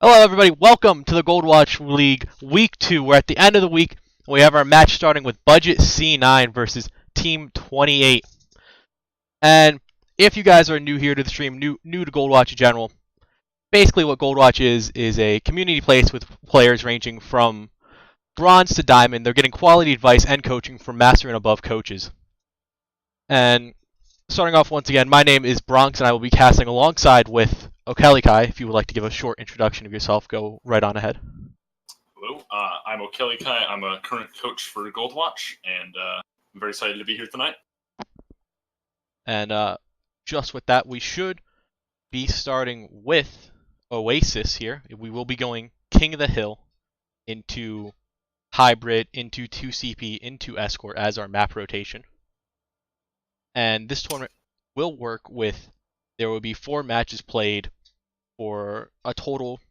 Hello, everybody. Welcome to the Goldwatch League Week 2. We're at the end of the week. We have our match starting with Budget C9 versus Team 28. And if you guys are new here to the stream, new to Goldwatch in general, basically what Goldwatch is a community place with players ranging from bronze to diamond. They're getting quality advice and coaching from master and above coaches. And starting off once again, my name is Bronx, and I will be casting alongside with Okelikai. If you would like to give a short introduction of yourself, go right on ahead. Hello, I'm Okelikai. I'm a current coach for Goldwatch, and I'm very excited to be here tonight. And just with that, we should be starting with Oasis here. We will be going King of the Hill into Hybrid, into 2CP, into Escort as our map rotation. And this tournament will work with, there will be 4 matches played for a total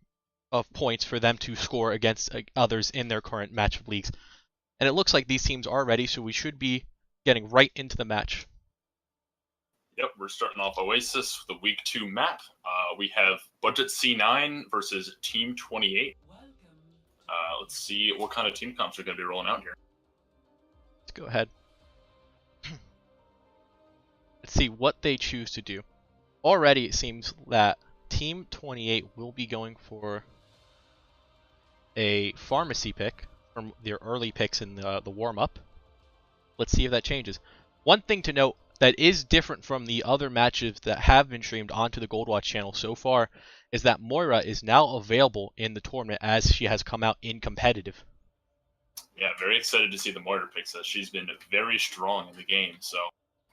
of points for them to score against others in their current match leagues. And it looks like these teams are ready, so we should be getting right into the match. Yep, we're starting off Oasis with the Week 2 map. We have Budget C9 versus Team 28. Let's see what kind of team comps are going to be rolling out here. Let's go ahead. Let's see what they choose to do. Already it seems that Team 28 will be going for a pharmacy pick from their early picks in the warm-up. Let's see if that changes. One thing to note that is different from the other matches that have been streamed onto the Goldwatch channel so far is that Moira is now available in the tournament as she has come out in competitive. Yeah, very excited to see the Moira picks as she's been very strong in the game, so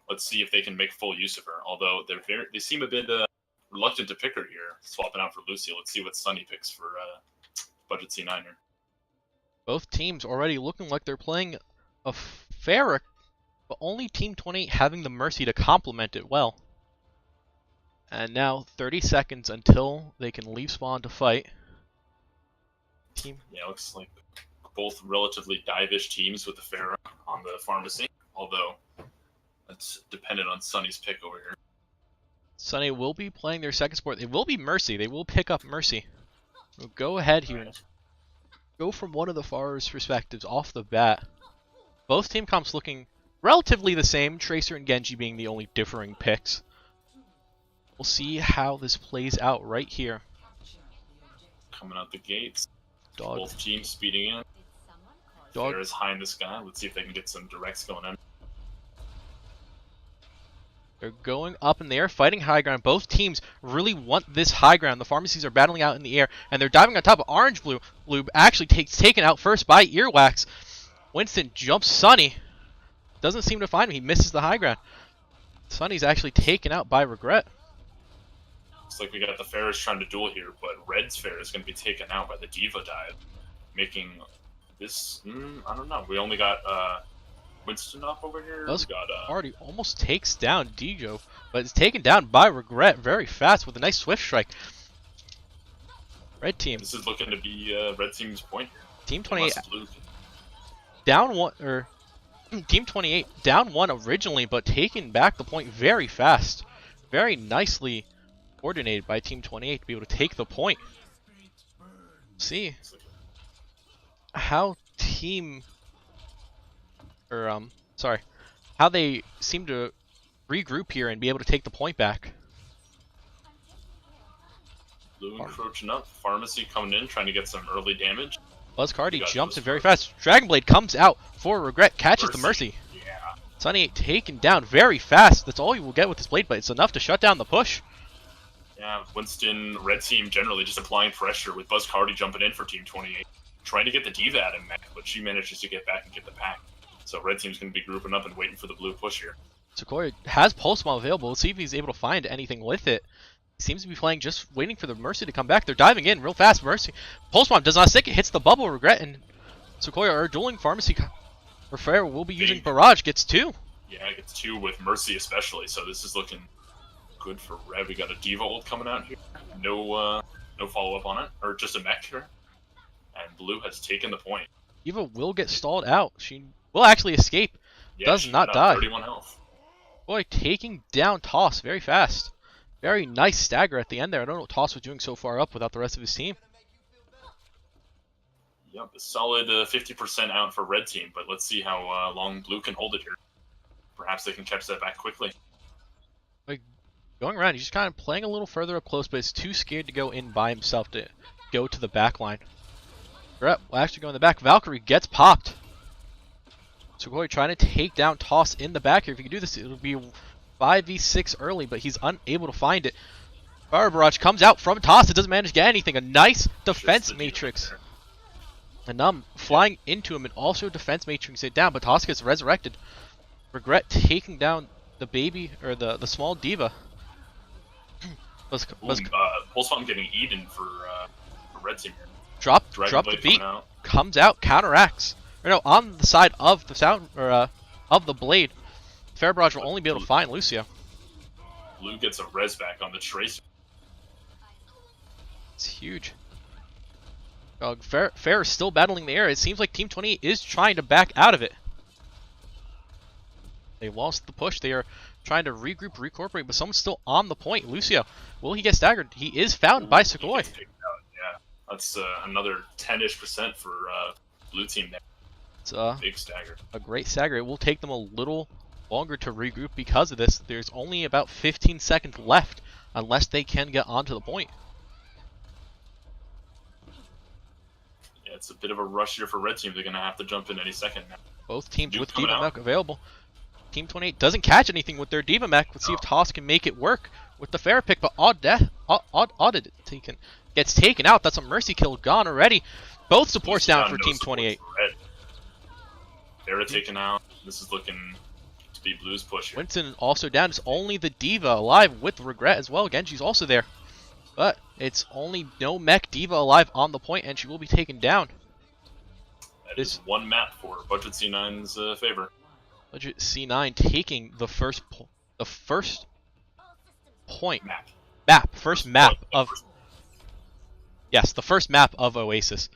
let's see if they can make full use of her. Although they seem a bit reluctant to pick her here, swapping out for Lucy. Let's see what Sunny picks for Budget C9 here. Both teams already looking like they're playing a fair, but only Team 28 having the mercy to complement it well. And now 30 seconds until they can leave spawn to fight. Yeah, looks like both relatively dive-ish teams with the Pharah on the pharmacy, although that's dependent on Sunny's pick over here. Sunny will be playing their second support. It will be Mercy. They will pick up Mercy. We'll go ahead here and go from one of the Pharah's perspectives off the bat. Both team comps looking relatively the same, Tracer and Genji being the only differing picks. We'll see how this plays out right here. Coming out the gates. Dog. Both teams speeding in. Dog. Pharah's high in the sky. Let's see if they can get some directs going in. They're going up in the air, fighting high ground. Both teams really want this high ground. The pharmacies are battling out in the air, and they're diving on top of Orange Blue. Blue actually taken out first by Earwax. Winston jumps Sunny. Doesn't seem to find him. He misses the high ground. Sunny's actually taken out by Regret. Looks like we got the Pharahs trying to duel here, but Red's Pharah is going to be taken out by the Diva dive, making this, I don't know. We only got Winston up over here. Already almost takes down Dijo, but it's taken down by Regret very fast with a nice swift strike. Red team. This is looking to be Red team's point here. Team 28 down one, or Team 28 down one originally, but taking back the point very fast. Very nicely coordinated by Team 28 to be able to take the point. See how how they seem to regroup here and be able to take the point back. Blue encroaching up, Pharmacy coming in, trying to get some early damage. Buzzcardi jumps in very fast. Dragon Blade comes out for Regret, catches the Mercy. Yeah. Sunny taken down very fast. That's all you will get with this blade, but it's enough to shut down the push. Yeah, Winston, Red team generally just applying pressure with Buzzcardi jumping in for Team 28. Trying to get the Diva at him, but she manages to get back and get the pack. So Red team's going to be grouping up and waiting for the blue push here. Sequoia has Pulse Bomb available. Let's see if he's able to find anything with it. He seems to be playing just waiting for the Mercy to come back. They're diving in real fast. Mercy. Pulse Bomb does not stick. It hits the bubble. Regret and Sequoia are dueling pharmacy. Pharah will be using Barrage. Gets 2. Yeah, it gets 2 with Mercy especially. So this is looking good for Red. We got a Diva ult coming out here. No follow-up on it. Or just a mech here. And Blue has taken the point. Diva will get stalled out. She will actually escape. Yeah, does not die. 31 health. Boy, taking down Toss very fast. Very nice stagger at the end there. I don't know what Toss was doing so far up without the rest of his team. Yep, a solid 50% out for red team, but let's see how long blue can hold it here. Perhaps they can catch that back quickly. Like, going around, he's just kind of playing a little further up close, but is too scared to go in by himself to go to the back line. Regret will actually go in the back. Valkyrie gets popped. Sugoi trying to take down Toss in the back here. If he can do this, it'll be 5v6 early, but he's unable to find it. Fire Barrage comes out from Toss. It doesn't manage to get anything. A nice defense matrix. And flying into him and also defense matrix it down, but Toss gets resurrected. Regret taking down the baby, or the small diva. Pulse Bomb getting eaten for red team here. Drop the beat. Comes out, counteracts. Or no, on the side of the sound, or of the blade. Fair Barrage will only be able to find Lucio. Blue gets a res back on the Tracer. It's huge. Fair is still battling the air. It seems like Team 28 is trying to back out of it. They lost the push. They are trying to regroup, reincorporate, but someone's still on the point. Lucio, will he get staggered? He is found by Sugoi. Yeah, that's another 10-ish% for blue team there. It's a big stagger. A great stagger. It will take them a little longer to regroup because of this. There's only about 15 seconds left unless they can get onto the point. Yeah, it's a bit of a rush here for red team. They're going to have to jump in any second now. Both teams with Diva Mech available. Team 28 doesn't catch anything with their Diva Mech. Let's see if Toss can make it work with the fair pick, but gets taken out. That's a mercy kill gone already. Both supports down for Team 28. Fair taken out. This is looking to be blue's push here. Winston also down. It's only the Diva alive with Regret as well. Genji's also there. But it's only no mech Diva alive on the point, and she will be taken down. That is one map for Budget C9's favor. Budget C9 taking the first point. First map of... Yes, the first map of Oasis.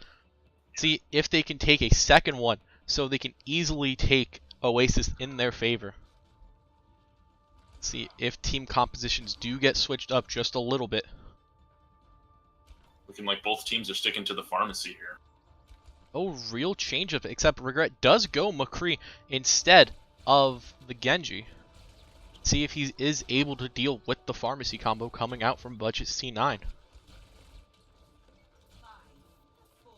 See if they can take a second one, so they can easily take Oasis in their favor. See if team compositions do get switched up just a little bit. Looking like both teams are sticking to the pharmacy here. Oh, real change up, except Regret does go McCree instead of the Genji. See if he is able to deal with the pharmacy combo coming out from Budget C9.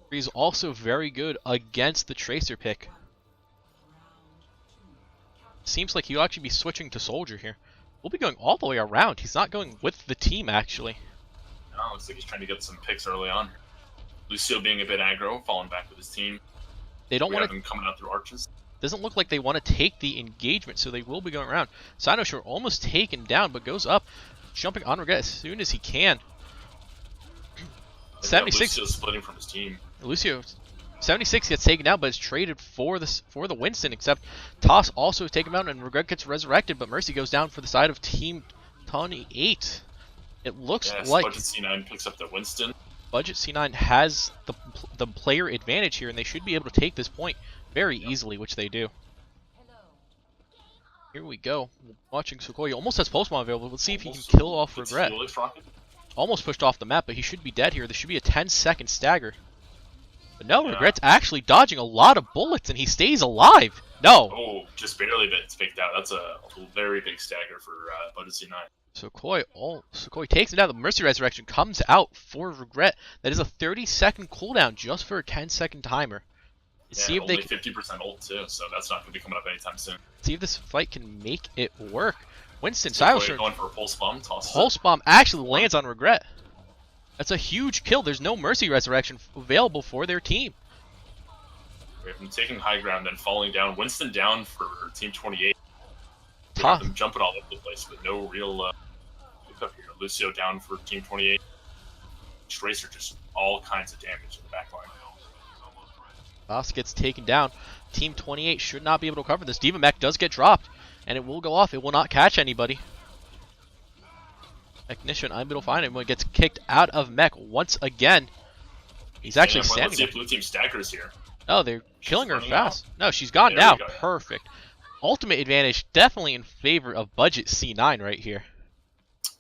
He's also very good against the Tracer pick. Seems like he'll actually be switching to Soldier here. We'll be going all the way around. He's not going with the team, actually. No, looks like he's trying to get some picks early on. Lucio being a bit aggro, falling back with his team. They don't want to... coming out through arches. Doesn't look like they want to take the engagement, so they will be going around. Sinosure almost taken down, but goes up, jumping on Regret as soon as he can. 76. Lucio splitting from his team. Lucio, 76 gets taken down, but is traded for the Winston. Except Toss also taken out, and Regret gets resurrected. But Mercy goes down for the side of Team 28. It looks like Budget C9 picks up the Winston. Budget C9 has the player advantage here, and they should be able to take this point very easily, which they do. Here we go. Watching Sugoi. Almost has Pulse Bomb available. Let's see if he can kill off Regret. Almost pushed off the map, but he should be dead here. There should be a 10-second stagger. But no, Regret's actually dodging a lot of bullets, and he stays alive. No. Oh, just barely, but it's faked out. That's a very big stagger for Budget C9. Sugoi takes it down. The Mercy Resurrection comes out for Regret. That is a 30-second cooldown just for a 10-second timer. See if only 50% ult too, so that's not going to be coming up anytime soon. See if this fight can make it work. Winston, going for a Pulse Bomb. Pulse Bomb actually lands on Regret. That's a huge kill. There's no Mercy Resurrection available for their team. We have them taking high ground and falling down. Winston down for Team 28. Have them jumping all over the place, but no real pickup here. Lucio down for Team 28. Tracer just all kinds of damage in the back line. Boss gets taken down. Team 28 should not be able to cover this. Diva Mech does get dropped, and it will go off. It will not catch anybody. Technician unable to find him when he gets kicked out of Mech once again. He's actually standing. Let's see if blue team staggers here. Oh, they're killing her fast. No, she's gone now. Perfect. Ultimate advantage definitely in favor of Budget C9 right here.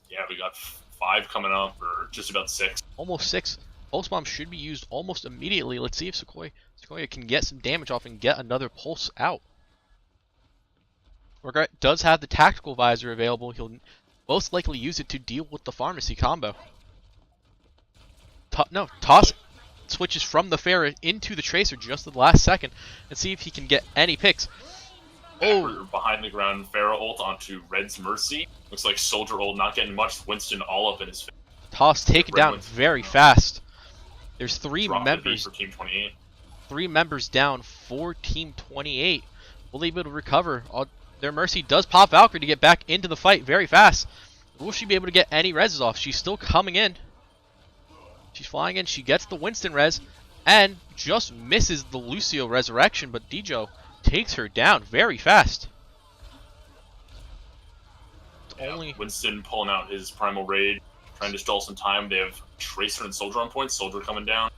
Yeah, we got 5 coming up, or just about 6. Almost 6. Pulse Bomb should be used almost immediately. Let's see if Sequoia can get some damage off and get another pulse out. Regret does have the Tactical Visor available. He'll most likely use it to deal with the Pharmacy combo. Toss switches from the Pharah into the Tracer just at the last second and see if he can get any picks. Oh, behind the ground, Pharah ult onto Red's Mercy. Looks like Soldier ult not getting much. Winston all up in his face. Toss taken down Winston very fast. There's three Drop members. For Team 28. 3 members down for Team 28. Will they be able to recover? Their Mercy does pop Valkyrie to get back into the fight very fast. Will she be able to get any reses off? She's still coming in. She's flying in. She gets the Winston res and just misses the Lucio resurrection, but Dijo takes her down very fast. Yeah, Winston pulling out his Primal Raid, trying to stall some time. They have Tracer and Soldier on point. Soldier coming down.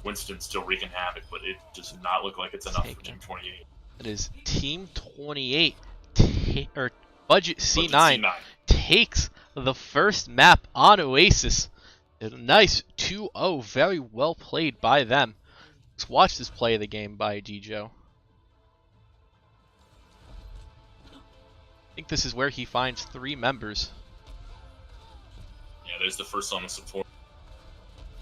Winston still wreaking havoc, but it does not look like it's enough for Team 28. It is Team 28, or Budget C9, takes the first map on Oasis. A nice 2-0, very well played by them. Let's watch this play of the game by Dijo. I think this is where he finds 3 members. Yeah, there's the first on the support.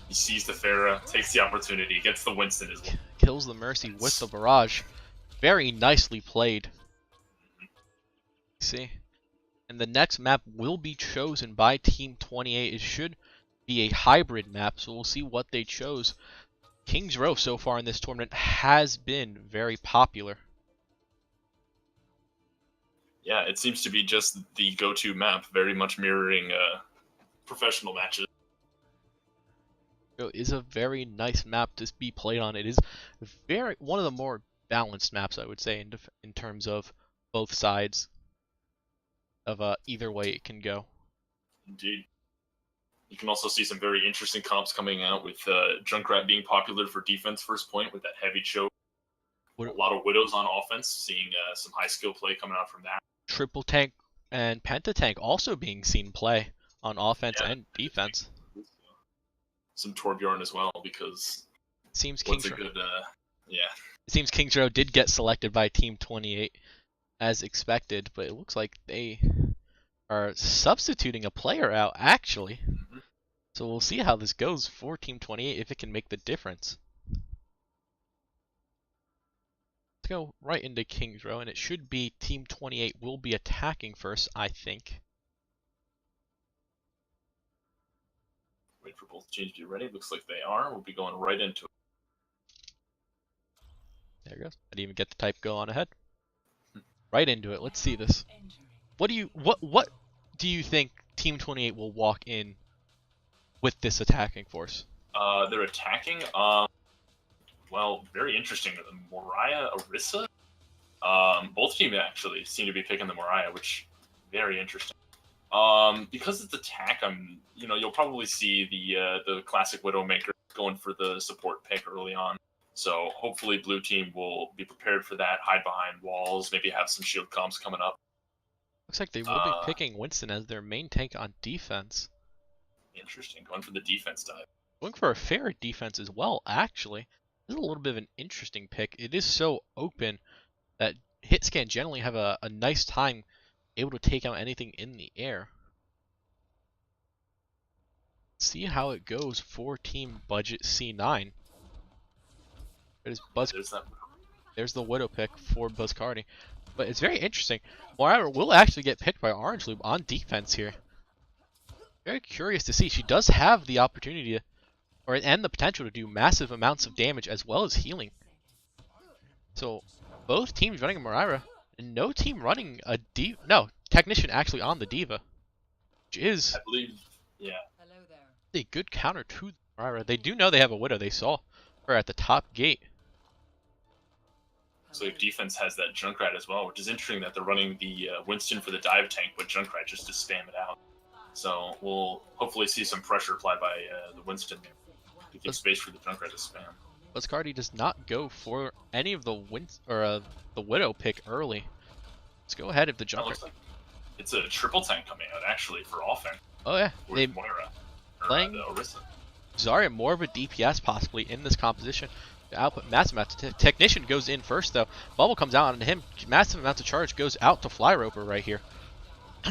He sees the Pharah, takes the opportunity, gets the Winston as well. Kills the Mercy with the barrage. Very nicely played. See? And the next map will be chosen by Team 28. It should be a hybrid map, so we'll see what they chose. King's Row so far in this tournament has been very popular. Yeah, it seems to be just the go-to map, very much mirroring professional matches. It is a very nice map to be played on. It is one of the more balanced maps, I would say, in terms of both sides of either way it can go. Indeed. You can also see some very interesting comps coming out with Junkrat being popular for defense first point with that heavy choke. A lot of Widows on offense, seeing some high skill play coming out from that. Triple Tank and Pentatank also being seen play on offense and defense. Some Torbjorn as well, because it seems King's It seems King's Row did get selected by Team 28 as expected, but it looks like they are substituting a player out actually. Mm-hmm. So we'll see how this goes for Team 28 if it can make the difference. Let's go right into King's Row, and it should be Team 28 will be attacking first, I think. Wait for both teams to be ready. Looks like they are. We'll be going right into it. There it goes. I didn't even get the type go on ahead. Right into it. Let's see this. What do you think Team 28 will walk in with this attacking force? They're attacking. Well, very interesting. Mariah, Orisa. Both teams actually seem to be picking the Mariah, which very interesting. Because it's attack, you'll probably see the classic Widowmaker going for the support pick early on. So hopefully blue team will be prepared for that, hide behind walls, maybe have some shield comps coming up. Looks like they will be picking Winston as their main tank on defense. Interesting, going for the defense dive. Going for a fair defense as well, actually. This is a little bit of an interesting pick. It is so open that Hitscan generally have a nice time able to take out anything in the air. Let's see how it goes for Team Budget C9. There's the Widow pick for Buzzcardi. But it's very interesting. Moira will actually get picked by Orange Loop on defense here. Very curious to see. She does have the opportunity and the potential to do massive amounts of damage as well as healing. So both teams running a Moira, and no team running a Technician actually on the D.Va. Which is, I believe, yeah, a good counter to the Moira. They do know they have a Widow. They saw her at the top gate. So defense has that Junkrat as well, which is interesting that they're running the Winston for the dive tank, but Junkrat just to spam it out. So we'll hopefully see some pressure applied by the Winston to give space for the Junkrat to spam. Buzzcardi does not go for any of the the Widow pick early. Let's go ahead if the Junkrat. Like it's a triple tank coming out actually for offense. Oh yeah, with Moira playing the Orisa. Zarya more of a DPS possibly in this composition. The output massive amounts. Technician goes in first though. Bubble comes out on him. Massive amounts of charge goes out to Flyroper right here.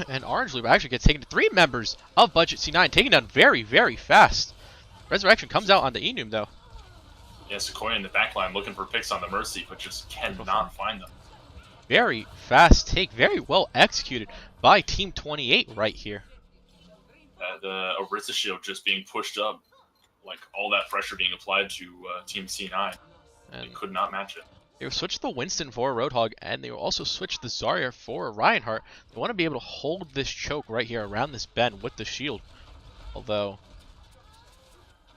And Orange Loop actually gets taken to 3 members of Budget C9, taken down very, very fast. Resurrection comes out on the Enum though. Yeah, Sequoia in the backline looking for picks on the Mercy, but just cannot find them. Very fast take, very well executed by Team 28 right here. The Orisa shield just being pushed up, like all that pressure being applied to Team C9. And they could not match it. They will switch the Winston for a Roadhog, and they will also switch the Zarya for a Reinhardt. They want to be able to hold this choke right here around this bend with the shield. Although,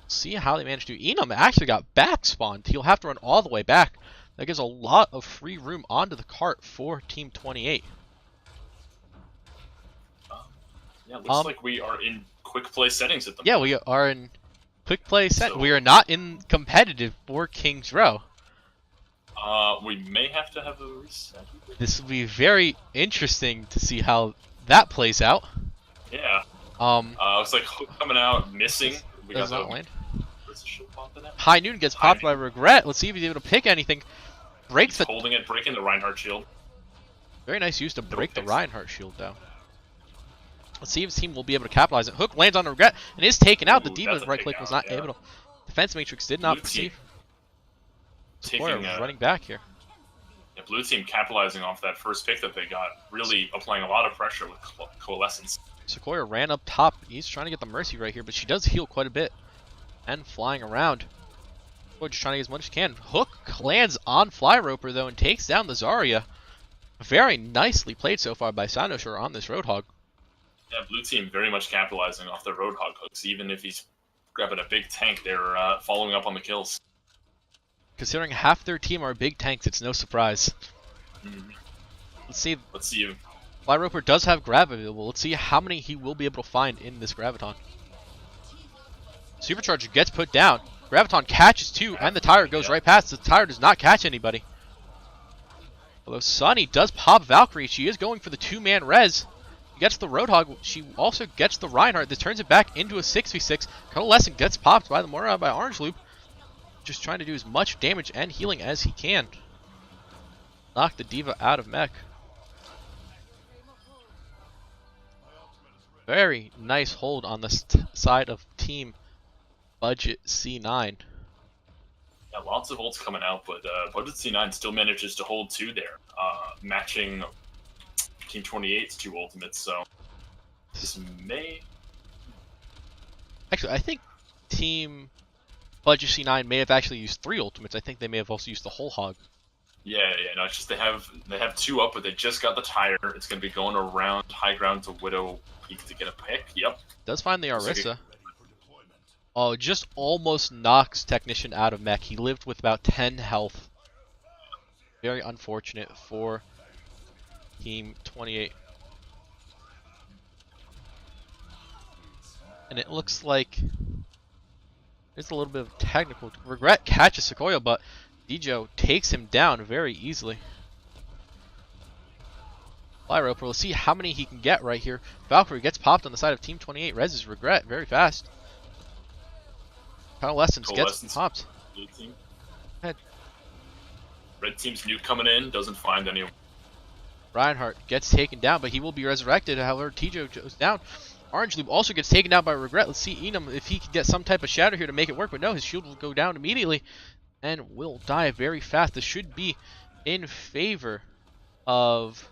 see how they manage to. Enum actually got back spawned. He'll have to run all the way back. That gives a lot of free room onto the cart for Team 28. Yeah, looks like we are in quick play settings at the moment. Yeah, we are in quick play set. So, we are not in competitive for King's Row. We may have to have a reset. This will be very interesting to see how that plays out. Yeah. Looks like Hook coming out missing. We got the land. Pop in it. High Noon gets popped by Regret. Let's see if he's able to pick anything. Breaks he's holding it, breaking the Reinhardt shield. Very nice use to break the Reinhardt shield though. Let's see if his team will be able to capitalize it. Hook lands on Regret and is taken out. The D.Va's right click was not able to. Defense Matrix did not perceive. Sequoia running back here. Yeah, blue team capitalizing off that first pick that they got, really applying a lot of pressure with Coalescence. Sequoia ran up top. He's trying to get the Mercy right here, but she does heal quite a bit. And flying around. Sequoia just trying to get as much as he can. Hook lands on Flyroper though and takes down the Zarya. Very nicely played so far by Sanoshore on this Roadhog. Yeah, blue team very much capitalizing off the Roadhog hooks. Even if he's grabbing a big tank, they're following up on the kills. Considering half their team are big tanks, it's no surprise. Let's see. If Flyroper does have Grav available. Let's see how many he will be able to find in this Graviton. Supercharger gets put down. Graviton catches 2, and the tire goes right past. The tire does not catch anybody. Although Sunny does pop Valkyrie, she is going for the 2-man res. She gets the Roadhog. She also gets the Reinhardt. This turns it back into a 6v6. Coalescent gets popped by the Mora by Orange Loop. Just trying to do as much damage and healing as he can. Knock the D.Va out of mech. Very nice hold on the side of Team Budget C9. Yeah, lots of ults coming out, but Budget C9 still manages to hold 2 there, matching Team 28's 2 ultimates, so this may... Actually, I think Team Budget C9 may have actually used 3 ultimates. I think they may have also used the whole hog. Yeah, no, it's just they have 2 up, but they just got the tire. It's going to be going around high ground to Widow Peak to get a pick. Yep. Does find the Orisa. Oh, just almost knocks Technician out of mech. He lived with about 10 health. Very unfortunate for Team 28. And it looks like there's a little bit of technical. Regret catches Sequoia, but Dijo takes him down very easily. Flyroper, we'll see how many he can get right here. Valkyrie gets popped on the side of Team 28. Reses Regret very fast. Coalescence gets popped. Blue team. Red team's nuke coming in, doesn't find anyone. Reinhardt gets taken down, but he will be resurrected. However, Tijo goes down. Orange Loop also gets taken down by Regret. Let's see Enum if he can get some type of shatter here to make it work, but no, his shield will go down immediately and will die very fast. This should be in favor of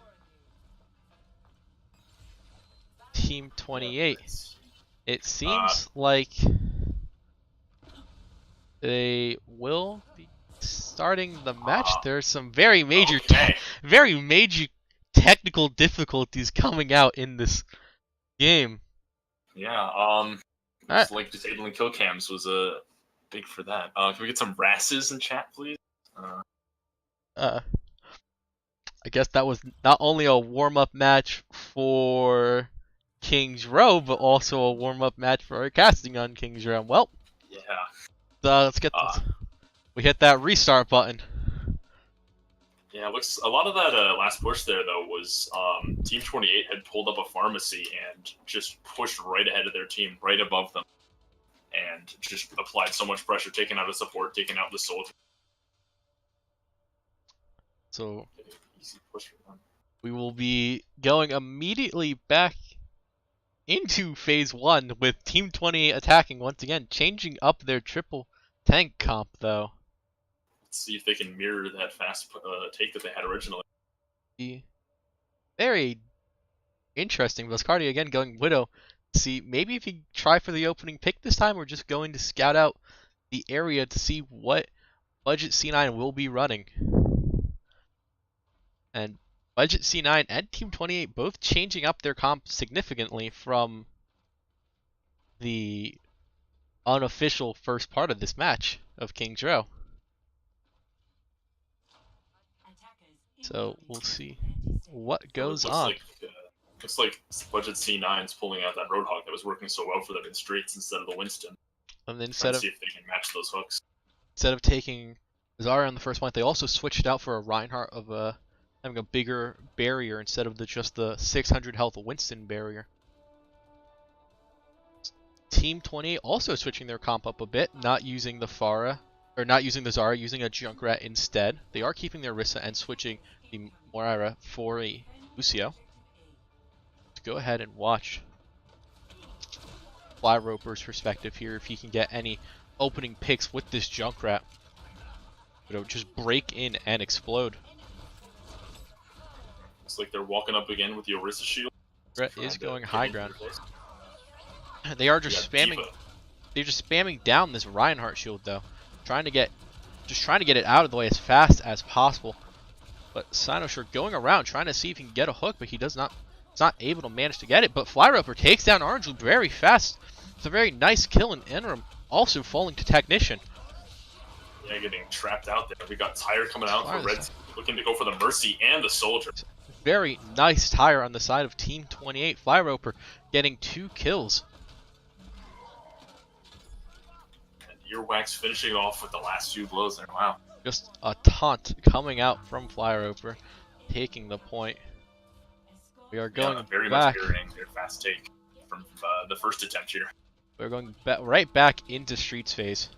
Team 28. It seems like they will be starting the match. There's some very major, very major technical difficulties coming out in this game. Yeah, like disabling kill cams was big for that. Can we get some Rasses in chat, please? I guess that was not only a warm-up match for King's Row, but also a warm-up match for our casting on King's Row. Well, yeah. Let's get this. We hit that restart button. Yeah, looks a lot of that last push there though was Team 28 had pulled up a pharmacy and just pushed right ahead of their team, right above them, and just applied so much pressure, taking out a support, taking out the soldier. So Easy push for them. we will be going immediately back into phase 1 with Team 28 attacking once again, changing up their triple tank comp though. Let's see if they can mirror that fast take that they had originally. Very interesting. Voscardi again going Widow. See, maybe if you try for the opening pick this time, we're just going to scout out the area to see what Budget C9 will be running. And Budget C9 and Team 28 both changing up their comp significantly from the unofficial first part of this match of King's Row. So we'll see what goes on. Looks like Budget C9's pulling out that Roadhog that was working so well for them in streets instead of the Winston. And then See if they can match those hooks. Instead of taking Zarya on the first point, they also switched out for a Reinhardt of having a bigger barrier instead of just the 600 health Winston barrier. Team 28 also switching their comp up a bit, not using the Pharah, or not using the Zarya, using a Junkrat instead. They are keeping their Orisa and switching the Moira for a Lucio. Let's go ahead and watch Flyroper's perspective here, if he can get any opening picks with this Junkrat. It'll just break in and explode. Looks like they're walking up again with the Orisa shield. Brett is going high ground. They are just spamming. Diva. They're just spamming down this Reinhardt shield though, trying to get it out of the way as fast as possible. But Sinosure going around trying to see if he can get a hook, but he's not able to manage to get it. But Flyroper takes down Orange Loop very fast. It's a very nice kill in interim, also falling to Technician. Yeah, getting trapped out there. We got Tire coming out for Red, looking to go for the Mercy and the Soldier. Very nice Tire on the side of Team 28. Flyroper getting 2 kills. And Earwax finishing off with the last few blows there. Wow. Just a taunt coming out from Flyroper, taking the point. We are going very back. much mirroring their fast take from the first attempt here. We're going right back into Streets phase.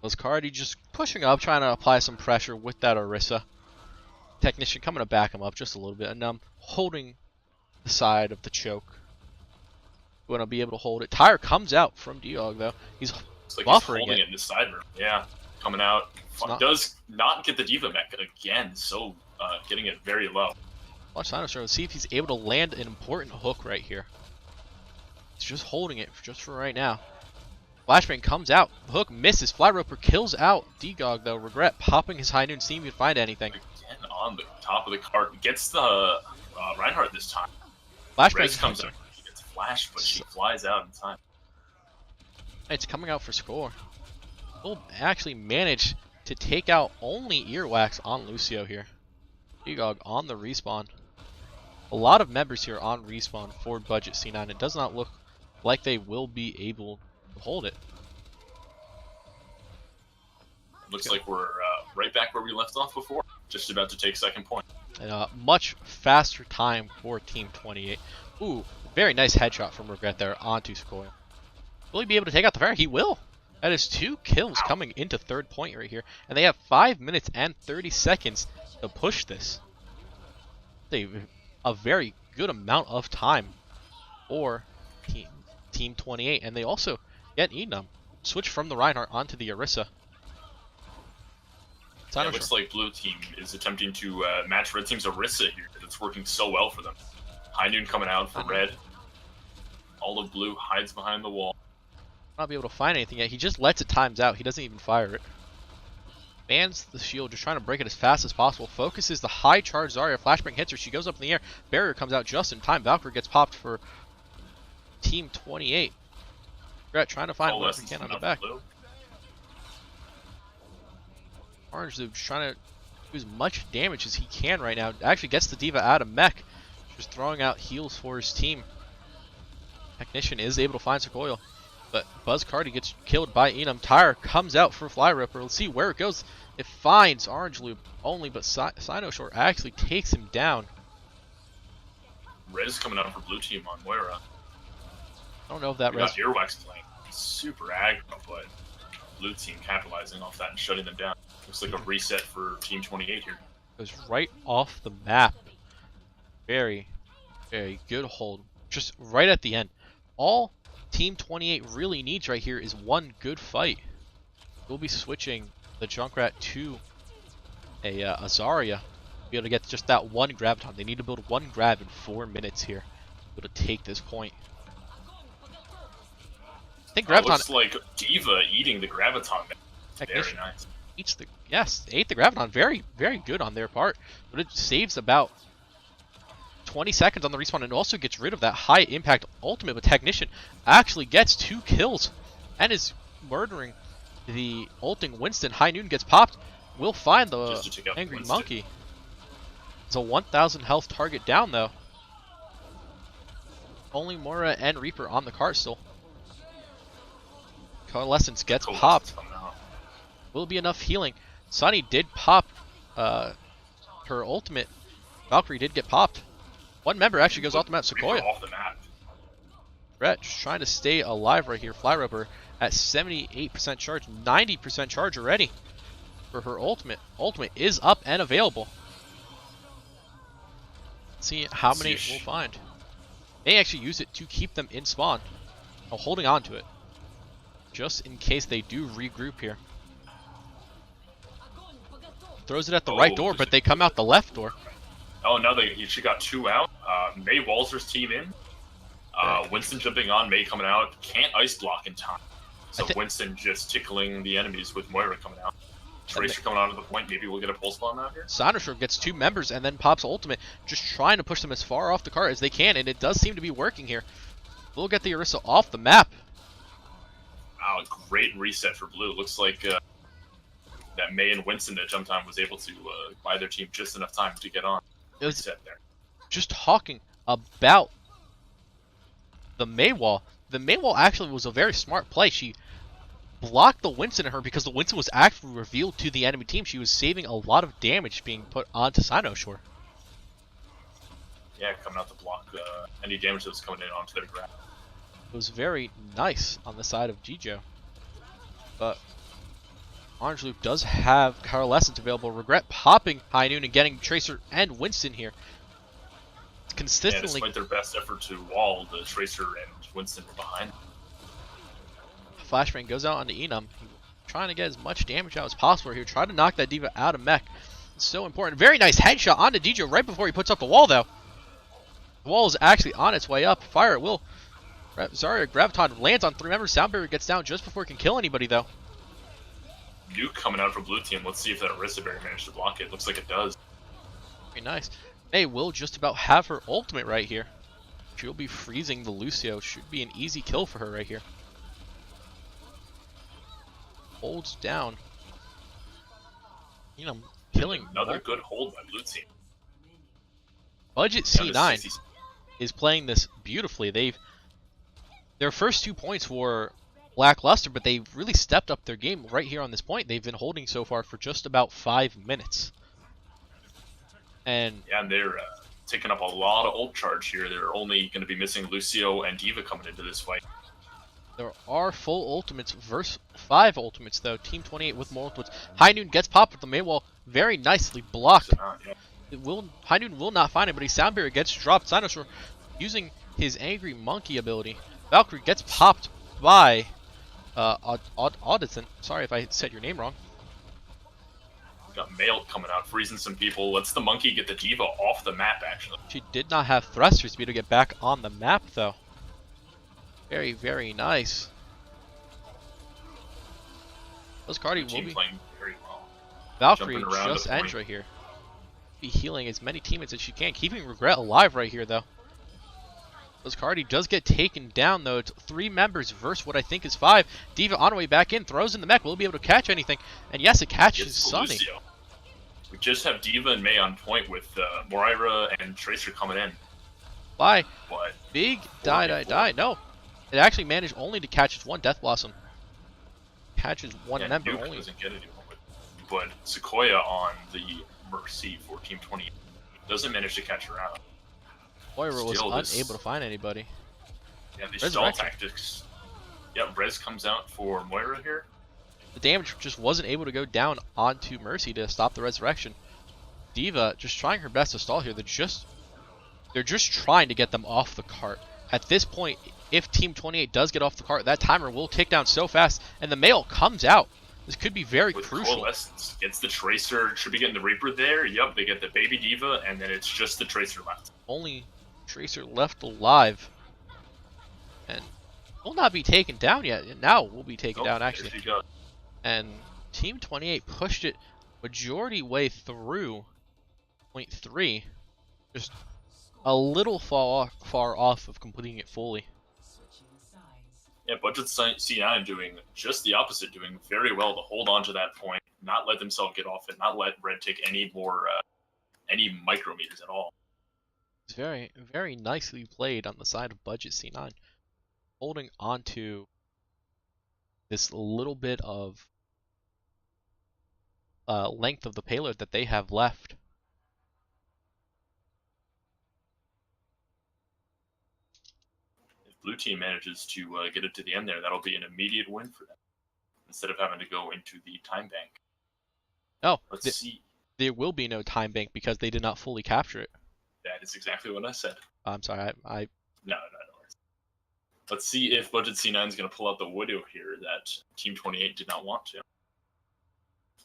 Voscardi just pushing up, trying to apply some pressure with that Orisa. Technician coming to back him up just a little bit, and holding the side of the choke. We want to be able to hold it. Tire comes out from Diog though. He's like buffering he's holding it in the side room. Yeah, coming out. Does not get the Diva mech again, so getting it very low. Watch Sinosure and see if he's able to land an important hook right here. He's just holding it just for right now. Flashbang comes out. The hook misses. Flyroper kills out Dgog though. Regret popping his high noon. See if he can find anything. Again on the top of the cart. Gets the Reinhardt this time. Flashbang comes out. She gets flashed, but she flies out in time. It's coming out for score. We'll actually manage to take out only Earwax on Lucio here. Dgog on the respawn. A lot of members here on respawn for Budget C9. It does not look like they will be able to hold it. Looks like we're right back where we left off before. Just about to take second point. And a much faster time for Team 28. Ooh, very nice headshot from Regret there onto Skoil. Will he be able to take out the fire? He will. That is 2 kills coming into third point right here. And they have 5 minutes and 30 seconds to push this. A very good amount of time for Team 28. And they also get Enum. Switch from the Reinhardt onto the Orisa. Yeah, it looks like Blue Team is attempting to match Red Team's Orisa here. It's working so well for them. High Noon coming out for Red. All of Blue hides behind the wall. Not be able to find anything yet. He just lets it times out. He doesn't even fire it. Bans the shield, just trying to break it as fast as possible. Focuses the high charge Zarya. Flashbang hits her. She goes up in the air. Barrier comes out just in time. Valkyrie gets popped for Team 28. Regret trying to find whatever he can on the back. Orange Loop just trying to do as much damage as he can right now. Actually gets the Diva out of mech. Just throwing out heals for his team. Technician is able to find Sequoia. But Buzzcardi gets killed by Enum. Tire comes out for Flyroper. Let's see where it goes. It finds Orange Loop only, but Sinosure actually takes him down. Red is coming out for Blue Team on Moira. I don't know if that got Earwax playing. super aggro, but blue team capitalizing off that and shutting them down. Looks like a reset for Team 28 here. Goes right off the map. Very, very good hold. Just right at the end. All Team 28 really needs right here is one good fight. We'll be switching the Junkrat to a Azaria. Be able to get just that one Graviton. They need to build one grab in 4 minutes here. Be able to take this point. I think Graviton looks like D.Va eating the Graviton. Very nice. Eats the they ate the Graviton. Very, very good on their part. But it saves about 20 seconds on the respawn and also gets rid of that high impact ultimate. But Technician actually gets 2 kills and is murdering the ulting Winston. High Noon gets popped. We'll find the Angry Monkey. It's a 1,000 health target down though. Only Mora and Reaper on the cart still. Coalescence gets popped. Will be enough healing. Sunny did pop her ultimate. Valkyrie did get popped. One member actually goes off the map. Sequoia. Off the map. Brett just trying to stay alive right here. Flyroper at 78% charge, 90% charge already for her ultimate. Ultimate is up and available. Let's see how many we'll find. They actually use it to keep them in spawn. Oh, holding on to it. Just in case they do regroup here. Throws it at the right door, but they come out the left door. Oh, no, she got 2 out. May Walzer's team in. Winston jumping on, May coming out. Can't ice block in time. So Winston just tickling the enemies with Moira coming out. Tracer coming out of the point. Maybe we'll get a pulse bomb out here. Cynosure gets 2 members and then pops ultimate. Just trying to push them as far off the cart as they can, and it does seem to be working here. We'll get the Orisa off the map. Wow, great reset for blue. Looks like that May and Winston that jumped on was able to buy their team just enough time to get on. It was reset there. Just talking about the May wall. The May wall actually was a very smart play. She blocked the Winston in her because the Winston was actually revealed to the enemy team. She was saving a lot of damage being put onto Cynosure. Yeah, coming out to block any damage that was coming in onto their ground. It was very nice on the side of Jijo. But Orange Loop does have Coalescence available. Regret popping High Noon and getting Tracer and Winston here. Consistently. Yeah, despite their best effort to wall, the Tracer and Winston were behind. Flashbang goes out onto Enum. Trying to get as much damage out as possible here. Trying to knock that D.Va out of mech. It's so important. Very nice headshot onto Jijo right before he puts up the wall though. The wall is actually on its way up. Fire at will. Zarya Graviton lands on 3 members. Sound Barrier gets down just before it can kill anybody though. Nuke coming out from blue team. Let's see if that Orisa Barrier managed to block it. Looks like it does. Very nice. May will just about have her ultimate right here. She'll be freezing the Lucio. Should be an easy kill for her right here. Holds down. You know, killing. Another good hold by blue team. Budget C9 is playing this beautifully. Their first 2 points were lackluster, but they really stepped up their game right here on this point. They've been holding so far for just about 5 minutes. And yeah, and they're taking up a lot of ult charge here. They're only going to be missing Lucio and D.Va coming into this fight. There are full ultimates versus 5 ultimates though. Team 28 with more ultimates. High Noon gets popped with the Maywall. Very nicely blocked. High Noon will not find it, but he Sound Barrier gets dropped. Cynosure using his Angry Monkey ability. Valkyrie gets popped by Audison. Sorry if I said your name wrong. Got Mail coming out, freezing some people. Lets the Monkey get the D.Va off the map, actually. She did not have thrusters to be able to get back on the map, though. Very, very nice. Those Cardi will be playing very well. Valkyrie just ends right here. Be healing as many teammates as she can, keeping Regret alive right here, though. Cardi does get taken down though. It's 3 members versus what I think is 5. D.Va on her way back in, throws in the mech. Will be able to catch anything, and yes, it catches Sunny. Lucio. We just have D.Va and May on point with Moira and Tracer coming in. Bye. But big die. No, it actually managed only to catch its 1 Death Blossom. Catches 1 member Nuke only. Doesn't get anyone, but Sequoia on the Mercy for Team 28 doesn't manage to catch her out. Moira was unable to find anybody. Yeah, these stall tactics Yeah, Rez comes out for Moira here. The damage just wasn't able to go down onto Mercy to stop the resurrection. D.Va just trying her best to stall here. They're just trying to get them off the cart. At this point, if Team 28 does get off the cart, that timer will tick down so fast, and the Male comes out. This could be very crucial. Coalescence gets the Tracer. Should be getting the Reaper there. Yep, they get the baby D.Va, and then it's just the Tracer left. Only Tracer left alive. And will not be taken down yet. Now will be taken down, actually. And Team 28 pushed it majority way through point 3. Just a little far off of completing it fully. Yeah, Budget C9 doing just the opposite, doing very well to hold on to that point, not let themselves get off it, not let Red take any more, any micrometers at all. It's very, very nicely played on the side of Budget C9, holding on to this little bit of length of the payload that they have left. Blue team manages to get it to the end there, that'll be an immediate win for them, instead of having to go into the time bank. Oh, let's see. There will be no time bank because they did not fully capture it. That is exactly what I said. I'm sorry, No. Let's see if Budget C9 is going to pull out the Widow here that Team 28 did not want to.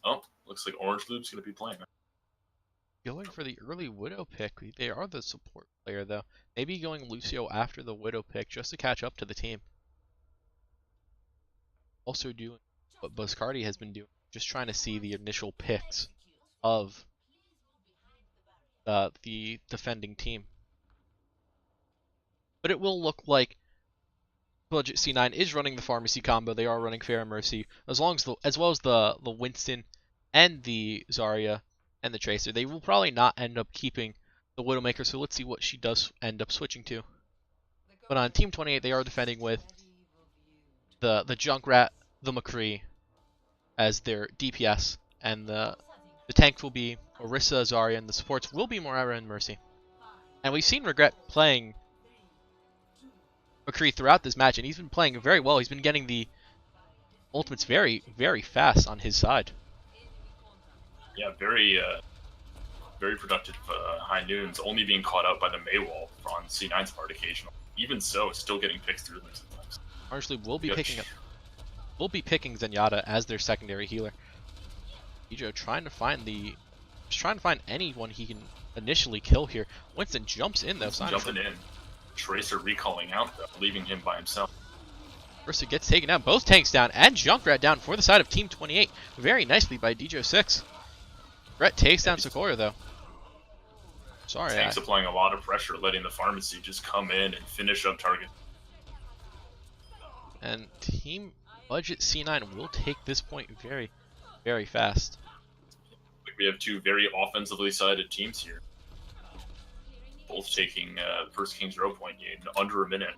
Oh, looks like Orange Loop's going to be playing. Going for the early Widow pick. They are the support player, though. Maybe going Lucio after the Widow pick just to catch up to the team. Also doing what Buscardi has been doing, just trying to see the initial picks of the defending team. But it will look like Budget C9 is running the pharmacy combo. They are running Fair and Mercy, as well as the Winston and the Zarya and the Tracer. They will probably not end up keeping the Widowmaker, so let's see what she does end up switching to. But on Team 28, they are defending with the Junkrat, the McCree as their DPS, and the tanks will be Orisa, Zarya, and the supports will be Moira and Mercy. And we've seen Regret playing McCree throughout this match, and he's been playing very well. He's been getting the ultimates very, very fast on his side. Yeah, very productive high noons, only being caught out by the Maywall on C9's part occasionally. Even so, still getting picks through them sometimes. Honestly, we'll be picking Zenyatta as their secondary healer. Ijo trying to find anyone he can initially kill here. Winston jumps in though. Jumping in. Tracer recalling out though, leaving him by himself. Ursa gets taken down, both tanks down, and Junkrat down for the side of Team 28. Very nicely by DJ6. Brett takes down Sequoia though. Sorry. Tanks applying a lot of pressure, letting the pharmacy just come in and finish up target. And Team Budget C9 will take this point very, very fast. We have two very offensively sided teams here. Both taking first King 0 point in under a minute.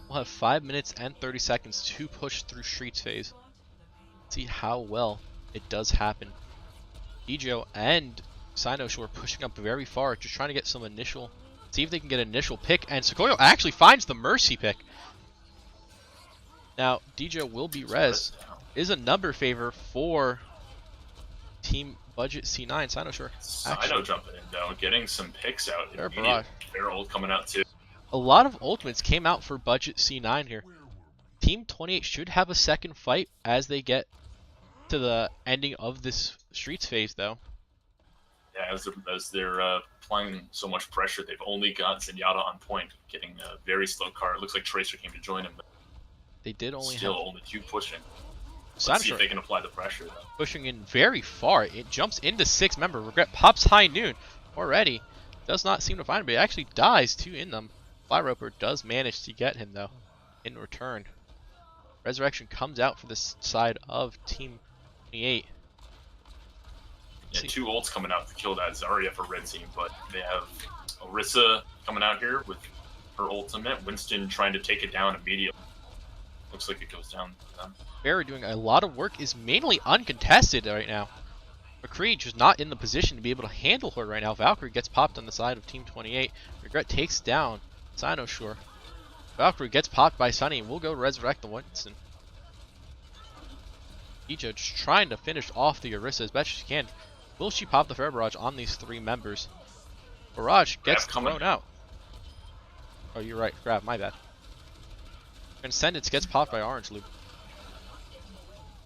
We'll have 5 minutes and 30 seconds to push through Streets phase. See how well it does happen. Ejo and Sinoshore pushing up very far, just trying to get some initial, see if they can get an initial pick, and Sequoia actually finds the Mercy pick. Now, Dejo will be res. Is a number favor for Team Budget C9. Sinoshore. Sino jumping in though, getting some picks out. Barrel coming out too. A lot of ultimates came out for Budget C9 here. Team 28 should have a second fight as they get to the ending of this Streets phase though. Yeah, as they're applying so much pressure, they've only got Zenyatta on point, getting a very slow car. It looks like Tracer came to join him, but they did only only two pushing. Let's see if they can apply the pressure though. Pushing in very far. It jumps into 6 member. Regret pops high noon already. Does not seem to find him, but he actually dies too in them. Flyroper does manage to get him though in return. Resurrection comes out for this side of Team 28. Yeah, 2 ults coming out to kill that Zarya for red team, but they have Orisa coming out here with her ultimate. Winston trying to take it down immediately. Looks like it goes down to them. Barry doing a lot of work, is mainly uncontested right now. McCree just not in the position to be able to handle her right now. Valkyrie gets popped on the side of Team 28. Regret takes down Sinoshore. Valkyrie gets popped by Sunny. We'll go resurrect the Winston. Icha just trying to finish off the Orisa as best she can. Will she pop the Fair Barrage on these 3 members? Barrage gets thrown out. Oh, you're right. Grab, my bad. Transcendence gets popped by Orange Loop.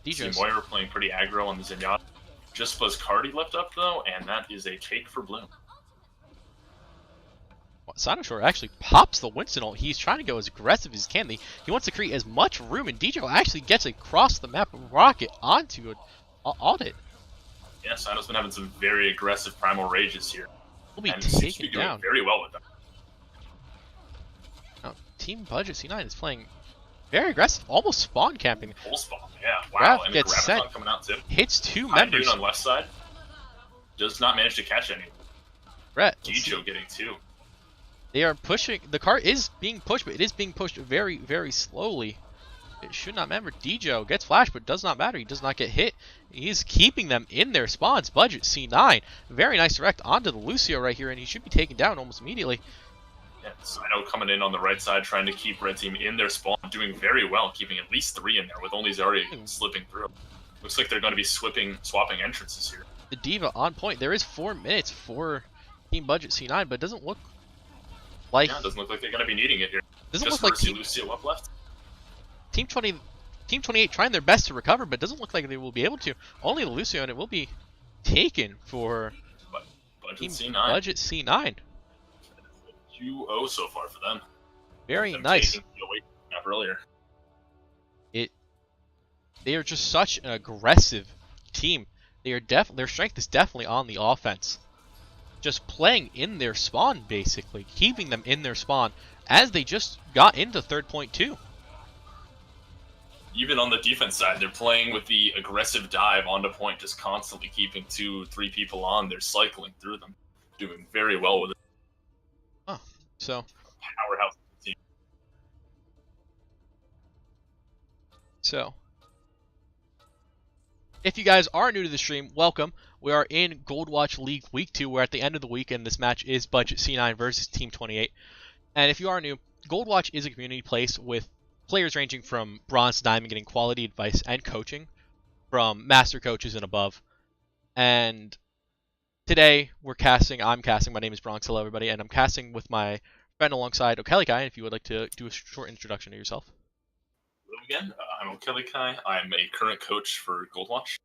See Moira playing pretty aggro on the Zenyatta. Just was Cardi left up though, and that is a take for Bloom. Sanoshore actually pops the Winston ult. He's trying to go as aggressive as he can. He wants to create as much room, and DJ actually gets across the map rocket onto it. On it. Yeah, Sano's been having some very aggressive primal rages here. Will be and taken doing down very well with them. Now, Team Budget C9 is playing very aggressive, almost spawn camping. Full spawn, yeah. Wow, Graf and gets the sent. coming out too. Hits 2 members. On left side. Does not manage to catch any. Brett. Gijo getting 2. They are pushing. The car is being pushed, but it is being pushed very, very slowly. It should not matter. Dijo gets flashed, but does not matter. He does not get hit. He's keeping them in their spawns. Budget C9. Very nice direct onto the Lucio right here, and he should be taken down almost immediately. Yeah, Sino coming in on the right side, trying to keep Red Team in their spawn, doing very well, keeping at least 3 in there, with only Zarya slipping through. Looks like they're going to be swapping entrances here. The Diva on point. There is 4 minutes for Team Budget C9, but it doesn't look like... Yeah, it doesn't look like they're going to be needing it here. Doesn't Just look like Lucio up left. Team 28 trying their best to recover, but doesn't look like they will be able to. Only the Lucio, and it will be taken for Budget C9. Budget C9. 2-0 so far for them. Very nice. Earlier. They are just such an aggressive team. Their strength is definitely on the offense. Just playing in their spawn, basically, keeping them in their spawn as they just got into third point too. Even on the defense side, they're playing with the aggressive dive onto point, just constantly keeping 2-3 people on. They're cycling through them, doing very well with it. Oh, so powerhouse team. So, if you guys are new to the stream, welcome. We are in Goldwatch League Week 2. We're at the end of the week, and this match is Budget C9 versus Team 28. And if you are new, Goldwatch is a community place with players ranging from bronze to diamond, getting quality advice and coaching from master coaches and above. And today I'm casting. My name is Bronx. Hello, everybody, and I'm casting with my friend alongside Okelikai. If you would like to do a short introduction to yourself. Hello again. I'm Okelikai. I'm a current coach for Goldwatch.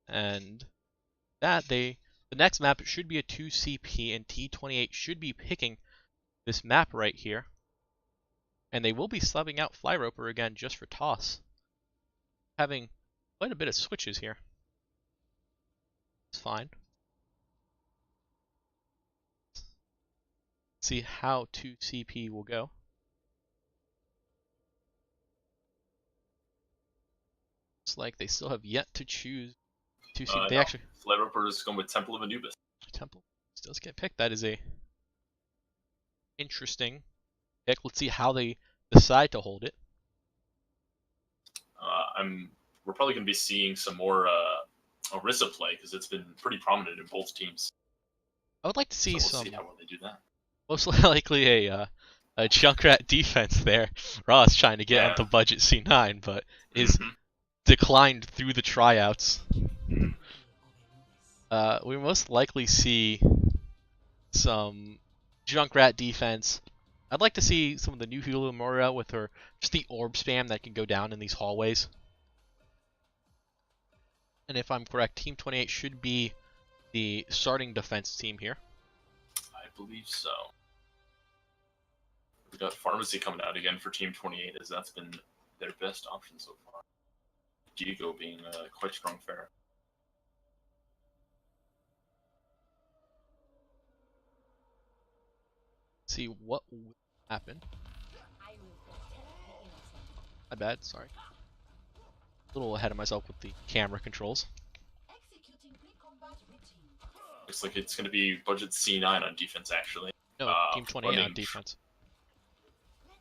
And the next map should be a 2CP, and T-28 should be picking this map right here. And they will be subbing out Flyroper again just for toss. Having quite a bit of switches here. It's fine. See how 2CP will go. Looks like they still have yet to choose 2CP. They actually Flyroper is going with Temple of Anubis. Temple does get picked. That is a interesting pick. Let's see how they decide to hold it. We're probably going to be seeing some more Orisa play because it's been pretty prominent in both teams. I would like to see so we'll see how well they do that. Most likely a Junkrat defense there. Ross trying to get onto Budget C9, but is declined through the tryouts. We most likely see some Junkrat defense. I'd like to see some of the new Hula with her, just the orb spam that can go down in these hallways. And if I'm correct, Team 28 should be the starting defense team here. I believe so. We've got Pharmacy coming out again for Team 28, as that's been their best option so far. Diego being quite strong fair. See what will happen. My bad, sorry. A little ahead of myself with the camera controls. Looks like it's going to be Budget C9 on defense, actually. No, Team 28 on defense.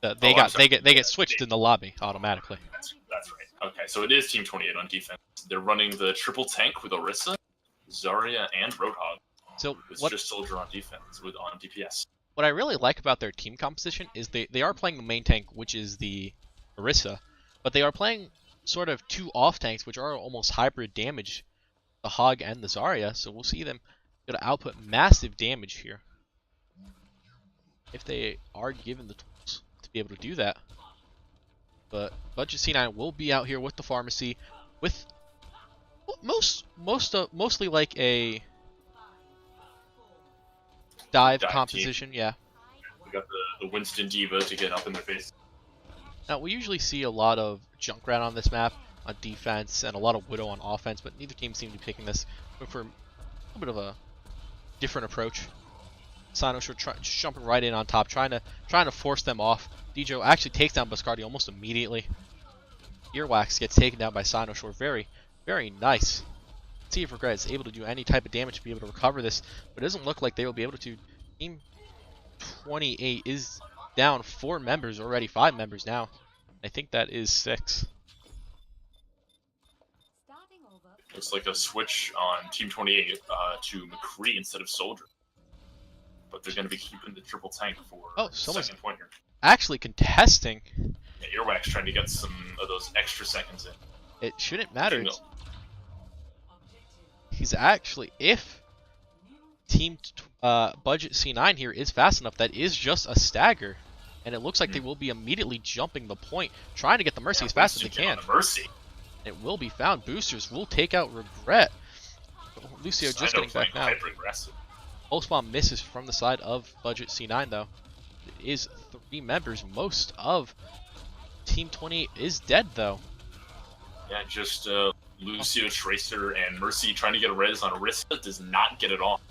They get switched in the lobby automatically. That's right. Okay, so it is Team 28 on defense. They're running the triple tank with Orisa, Zarya, and Roadhog. So it's just Soldier on defense on DPS. what I really like about their team composition is they are playing the main tank, which is the Orisa, but they are playing sort of two off tanks, which are almost hybrid damage, the Hog and the Zarya. So we'll see them going to output massive damage here if they are given the tools to be able to do that. But Budget C9 will be out here with the pharmacy, with mostly like a dive composition. Team. Yeah. We got the Winston Diva to get up in their face. Now we usually see a lot of Junkrat on this map on defense and a lot of Widow on offense, but neither team seems to be picking this for a little bit of a different approach. Sinosure just jumping right in on top, trying to force them off. Dijo actually takes down Biscardi almost immediately. Earwax gets taken down by Sinosure. Very, very nice. Let's see if Regret is able to do any type of damage to be able to recover this, but it doesn't look like they will be able to. Team 28 is down 4 members already, 5 members now. I think that is 6. Looks like a switch on Team 28 to McCree instead of Soldier. But they're going to be keeping the triple tank for the second point here. Actually contesting. Yeah, Earwax trying to get some of those extra seconds in. It shouldn't matter. He's actually, if Team Budget C9 here is fast enough, that is just a stagger. And it looks like they will be immediately jumping the point, trying to get the Mercy as fast as they can. Mercy. It will be found. Boosters will take out Regret. Lucio just getting back now. Pulse Bomb misses from the side of Budget C9 though. It is 3 members. Most of Team 28 is dead though. Yeah, just Lucio, Tracer, and Mercy trying to get a res on Orisa does not get it off.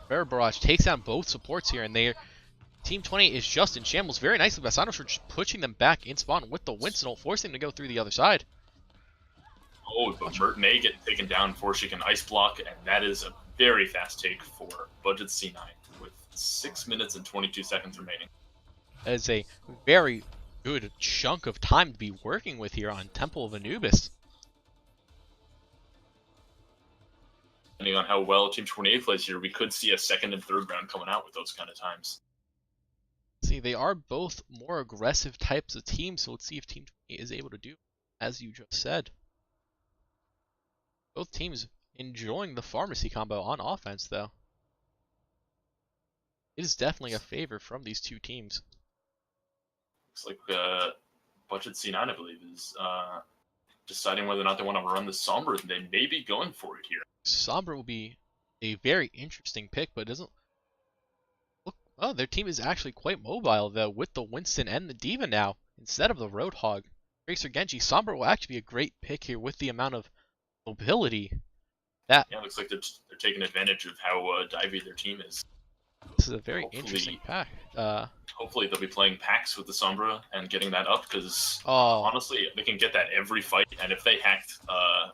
Barrel Barrage takes down both supports here, and Team 28 is just in shambles. Very nicely by Sinosure, just pushing them back in spawn with the Winston ult, forcing them to go through the other side. Oh, but Mert may get taken down before she can ice block, and that is a very fast take for Budget C9 with 6 minutes and 22 seconds remaining. That is a very good chunk of time to be working with here on Temple of Anubis. Depending on how well Team 28 plays here, we could see a second and third round coming out with those kind of times. See, they are both more aggressive types of teams, so let's see if Team 28 is able to do as you just said. Both teams enjoying the pharmacy combo on offense, though. It is definitely a favor from these two teams. Looks like Budget C9, I believe, is deciding whether or not they want to run the Sombra, and they may be going for it here. Sombra will be a very interesting pick, but it doesn't look... Oh, their team is actually quite mobile, though, with the Winston and the Diva now, instead of the Roadhog. Tracer Genji, Sombra will actually be a great pick here with the amount of mobility. Yeah, it looks like they're taking advantage of how divey their team is. This is a very interesting pack. Hopefully they'll be playing packs with the Sombra and getting that up, because honestly, they can get that every fight, and if they hacked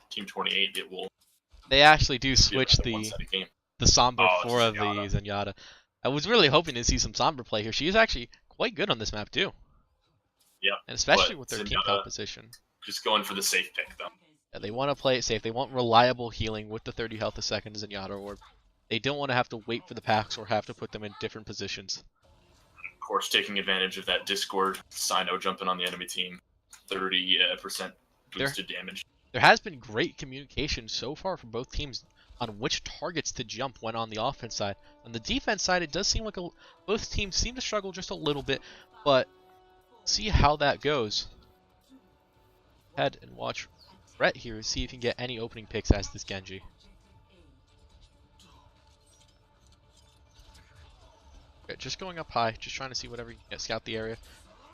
Team 28, it will... They actually do switch the Sombra for the Zenyatta. I was really hoping to see some Sombra play here. She is actually quite good on this map, too. Yeah. And especially with their team composition. Just going for the safe pick, though. Yeah, they want to play it safe. They want reliable healing with the 30 health a second Zenyatta orb. They don't want to have to wait for the packs or have to put them in different positions. Of course, taking advantage of that Discord, Sino jumping on the enemy team, 30% boosted damage. There has been great communication so far from both teams on which targets to jump when on the offense side. On the defense side, it does seem like both teams seem to struggle just a little bit, but see how that goes. Head and watch Brett here, see if he can get any opening picks as this Genji. Okay, just going up high, just trying to see whatever you can get, scout the area,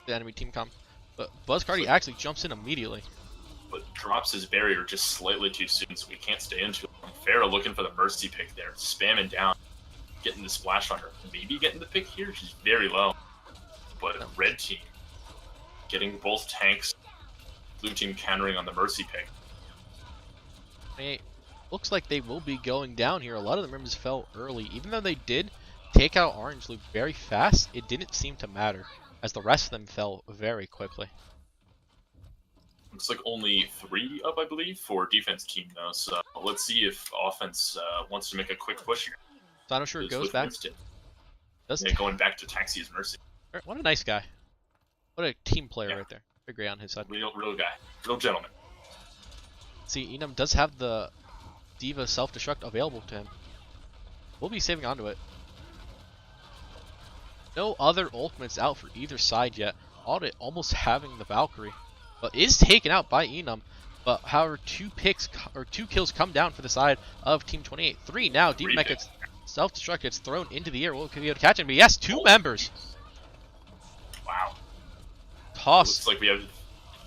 the enemy team come. But Buzzcardi actually jumps in immediately. But drops his barrier just slightly too soon, so we can't stay into it. Pharah looking for the Mercy pick there, spamming down, getting the splash on her. Maybe getting the pick here, she's very low. But a red team getting both tanks, blue team countering on the Mercy pick. It looks like they will be going down here. A lot of the members fell early. Even though they did take out Orange Loop very fast, it didn't seem to matter, as the rest of them fell very quickly. Looks like only 3 up, I believe, for defense team, though. So let's see if offense wants to make a quick push here. Sinosure goes back. Going back to taxi his mercy. What a nice guy. What a team player right there. Big Ray on his side. Real guy. Real gentleman. See, Enum does have the D.Va self-destruct available to him. We'll be saving onto it. No other ultimates out for either side yet. Audit almost having the Valkyrie, but is taken out by Enum. But however, 2 kills come down for the side of Team 28. 3 now. D.Va Mech gets self-destruct, gets thrown into the air. Will be able to catch him? But yes, 2 members. Wow. Toss. Looks like we have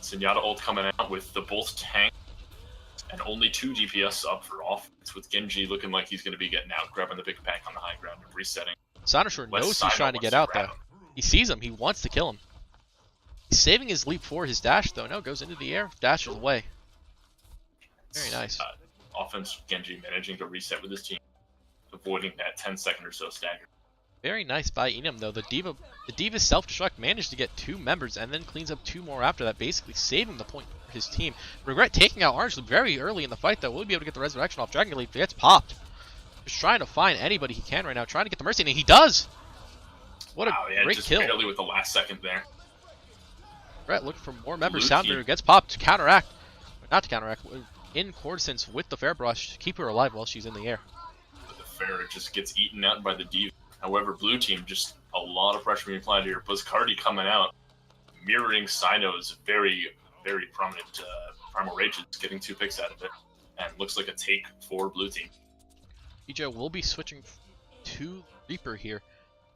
Zenyatta ult coming out with the both tank and only 2 DPS up for offense, with Genji looking like he's going to be getting out, grabbing the big pack on the high ground and resetting. Sanashor knows he's trying to get out though. He sees him. He wants to kill him. He's saving his leap for his dash though. No, goes into the air, dashes away. Very nice. Offense, Genji managing to reset with his team, avoiding that 10-second or so stagger. Very nice by Enum though. The D.Va's self-destruct managed to get 2 members and then cleans up 2 more after that, basically saving the point for his team. Regret taking out Orange Loop very early in the fight though. Will be able to get the resurrection off. Dragon Leap gets popped. Just trying to find anybody he can right now, trying to get the mercy, and he does. What a great just kill! Barely with the last second there. Regret looking for more members. Soundbreaker gets popped to counteract, not to counteract. In coordinates with the Fair Brush to keep her alive while she's in the air. But the Fair just gets eaten out by the D.Va. However, blue team, just a lot of pressure being applied here. Buzzcardi coming out, mirroring Sino's very, very prominent Primal Rages, getting 2 picks out of it. And looks like a take for blue team. BJ will be switching to Reaper here.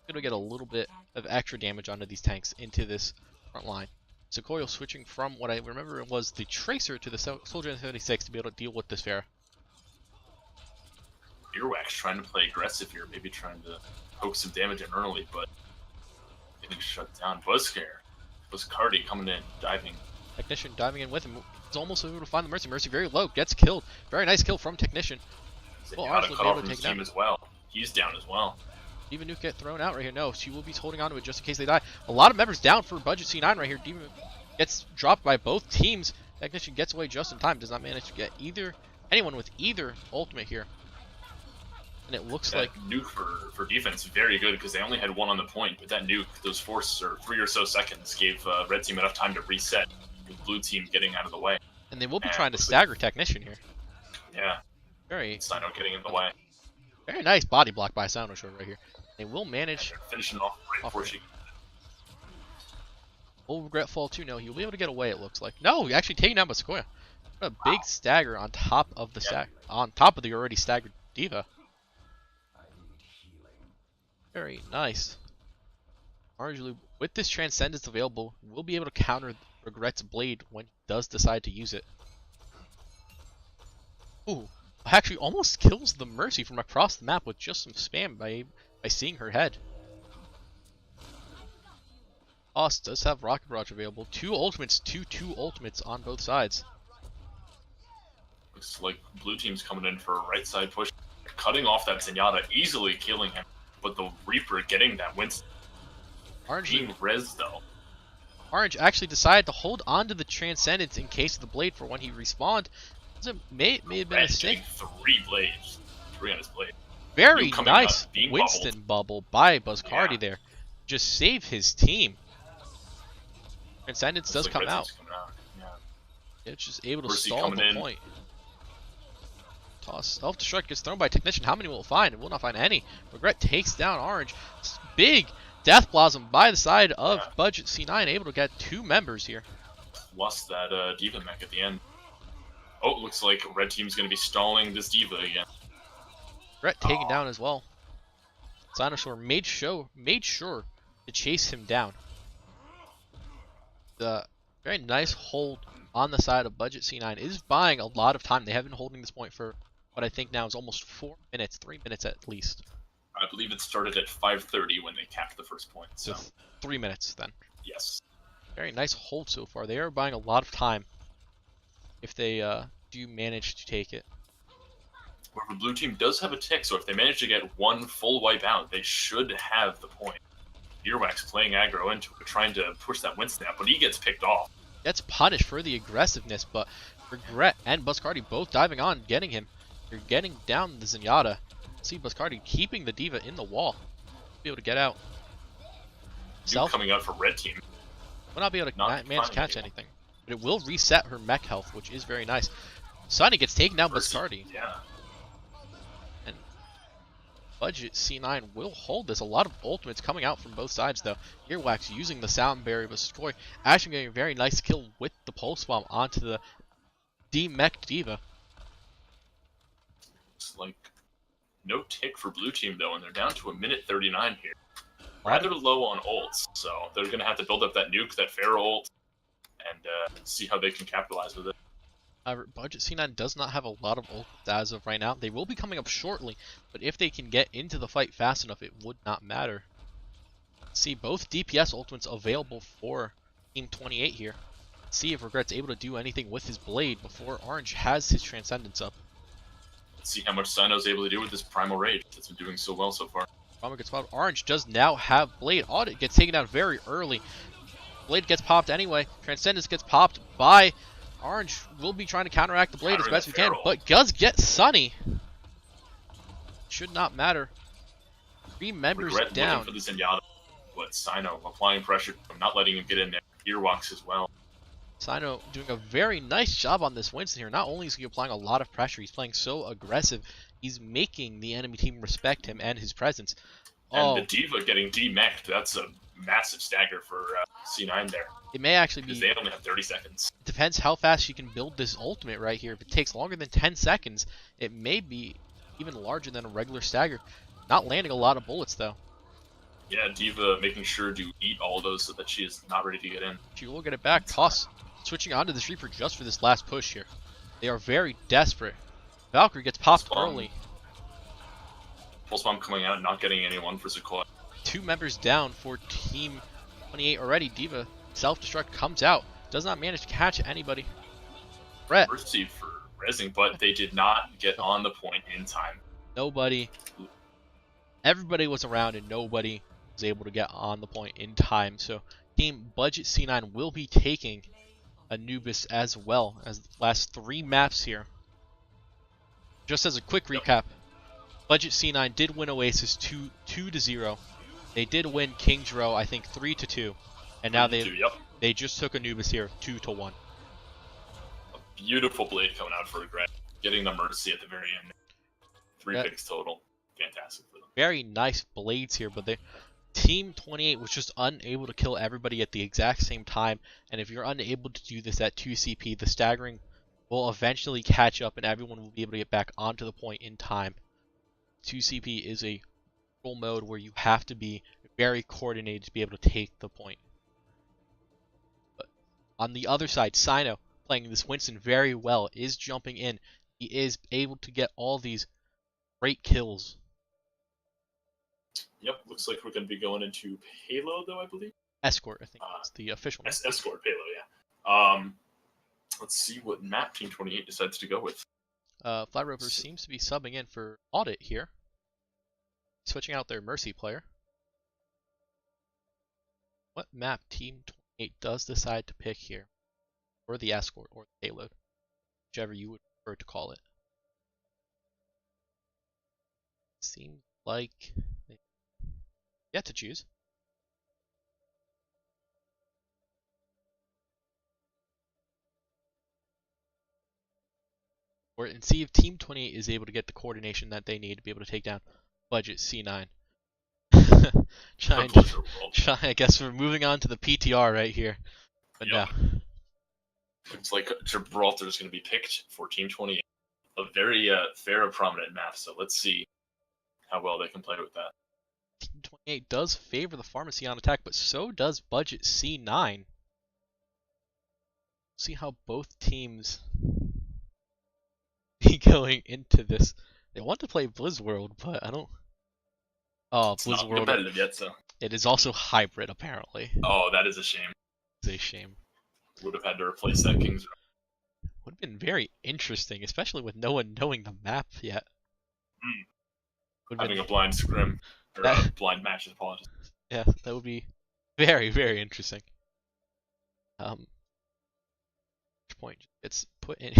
Going to get a little bit of extra damage onto these tanks into this front line. Sequoia switching from what I remember was the Tracer to the Soldier 76 to be able to deal with this Fair. Earwax trying to play aggressive here, maybe trying to poke some damage in early, but getting shut down. Buzzcardi coming in, diving. Technician diving in with him. He's almost able to find the Mercy. Mercy very low, gets killed. Very nice kill from Technician. Well, Arnold will be able to take his team as well. He's down as well. D.Va Nuke get thrown out right here. No, she will be holding on to it just in case they die. A lot of members down for Budget C9 right here. D.Va gets dropped by both teams. Technician gets away just in time. Does not manage to get anyone with either ultimate here. And it looks like nuke for defense very good because they only had 1 on the point, but that nuke, those 3 or so seconds, gave red team enough time to reset, with blue team getting out of the way. And they will be trying to stagger Technician here. Yeah. Very. Sino getting in the way. Very nice body block by Soundwashore right here. They will manage. Finishing off right before she. Will Regret fall too? No, he'll be able to get away. It looks like. No, actually taking down by Sequoia. What a big stagger on top of the on top of the already staggered D.Va. Very nice. Orange Loop, with this Transcendence available, will be able to counter Regret's Blade when he does decide to use it. Ooh, actually almost kills the Mercy from across the map with just some spam by seeing her head. Oss does have Rocket Barrage available. 2 ultimates, 2 ultimates on both sides. Looks like blue team's coming in for a right side push, cutting off that Zenyatta, easily killing him. But the Reaper getting that Winston. Orange being res though. Orange actually decided to hold on to the Transcendence in case of the Blade for when he respawned. It may have been a mistake. 3 blades. 3 on his blade. Very nice Winston bubble by Buzzcardi there. Just save his team. Transcendence does come out. Yeah. It's just able to stall the point. Toss. Self-destruct gets thrown by Technician. How many will it find? It will not find any. Regret takes down Orange. Big Death Blossom by the side of Budget C9, able to get 2 members here. Lost that D.Va mech at the end. Oh, it looks like red team's going to be stalling this D.Va again. Regret taken down as well. Dinosaur made sure to chase him down. The very nice hold on the side of Budget C9 is buying a lot of time. They have been holding this point for what I think now is almost 4 minutes, 3 minutes at least. I believe it started at 5:30 when they capped the first point. So 3 minutes then. Yes. Very nice hold so far. They are buying a lot of time if they do manage to take it. However, blue team does have a tick, so if they manage to get 1 full wipe out, they should have the point. Earwax playing aggro into it, trying to push that Winston out, but he gets picked off. Gets punished for the aggressiveness, but Regret and Buzzcardi both diving on, getting him. They're getting down the Zenyatta. See Buzzcardi keeping the D.Va in the wall. Be able to get out. Nuke coming out for red team. Will not be able to manage to catch anyone. anything. But it will reset her mech health, which is very nice. Sunny gets taken down by Scardy. Yeah. And Budget C9 will hold this. A lot of ultimates coming out from both sides, though. Earwax using the sound barrier, but Skoy actually getting a very nice kill with the pulse bomb onto the D-Mech Diva. It's like no tick for blue team, though, and they're down to 1:39 here. Rather low on ults, so they're going to have to build up that nuke, that Pharaoh ult, and see how they can capitalize with it. Budget C9 does not have a lot of ults as of right now. They will be coming up shortly, but if they can get into the fight fast enough, it would not matter. See both DPS ultimates available for Team 28 here. See if Regret's able to do anything with his blade before Orange has his Transcendence up. Let's see how much Sino's able to do with this Primal Rage. That's been doing so well so far. Primal gets popped. Orange does now have Blade. Audit gets taken out very early. Blade gets popped anyway. Transcendence gets popped by Orange. Will be trying to counteract the Blade as best we can, but does get Sunny. Should not matter. 3 members Regret down. Looking for the Zenyatta, but Sino applying pressure, not letting him get in there. Earwax as well. Sino doing a very nice job on this Winston here. Not only is he applying a lot of pressure, he's playing so aggressive. He's making the enemy team respect him and his presence. And the Diva getting D-mech'd, that's a massive stagger for C9 there. It may actually be... Because they only have 30 seconds. It depends how fast she can build this ultimate right here. If it takes longer than 10 seconds, it may be even larger than a regular stagger. Not landing a lot of bullets, though. Yeah, Diva making sure to eat all those so that she is not ready to get in. She will get it back. Toss switching onto this Reaper just for this last push here. They are very desperate. Valkyrie gets popped early. Pulse Bomb coming out, not getting anyone for Sequoia. 2 members down for Team 28 already. Diva self-destruct comes out. Does not manage to catch anybody. Brett. Mercy for rezzing, but they did not get on the point in time. Nobody. Everybody was around and nobody was able to get on the point in time. So Team Budget C9 will be taking Anubis as well as the last 3 maps here. Just as a quick recap, Budget C9 did win Oasis 2-0. They did win King's Row, I think 3-2, and now they just took Anubis here 2-1. A beautiful blade coming out for Regret, getting the Mercy at the very end. 3 picks total, fantastic for them. Very nice blades here, but Team 28 was just unable to kill everybody at the exact same time, and if you're unable to do this at 2 CP, the staggering will eventually catch up and everyone will be able to get back onto the point in time. 2 CP is a full mode where you have to be very coordinated to be able to take the point. But on the other side, Sino playing this Winston very well, is jumping in. He is able to get all these great kills. Yep, looks like we're going to be going into Payload, though, I believe. Escort, I think that's the official name. Escort, Payload, yeah. Let's see what map Team 28 decides to go with. Flat Rover seems to be subbing in for Audit here. Switching out their Mercy player. What map Team 28 does decide to pick here? Or the Escort, or the Payload. Whichever you would prefer to call it. Seems like they get to choose. And see if Team 28 is able to get the coordination that they need to be able to take down Budget C9. I guess we're moving on to the PTR right here. But no. Looks like Gibraltar is going to be picked for Team 28. A very fair and prominent map, so let's see how well they can play with that. Team 28 does favor the Pharmacy on attack, but so does Budget C9. See how both teams be going into this. They want to play Blizzworld, but I don't... Oh, it's Blizzworld. Not competitive yet, so. It is also hybrid, apparently. Oh, that is a shame. It's a shame. Would have had to replace that King's Row. Would have been very interesting, especially with no one knowing the map yet. Having a blind scrim, or a blind match, apologies. Yeah, that would be very, very interesting. Point it's put in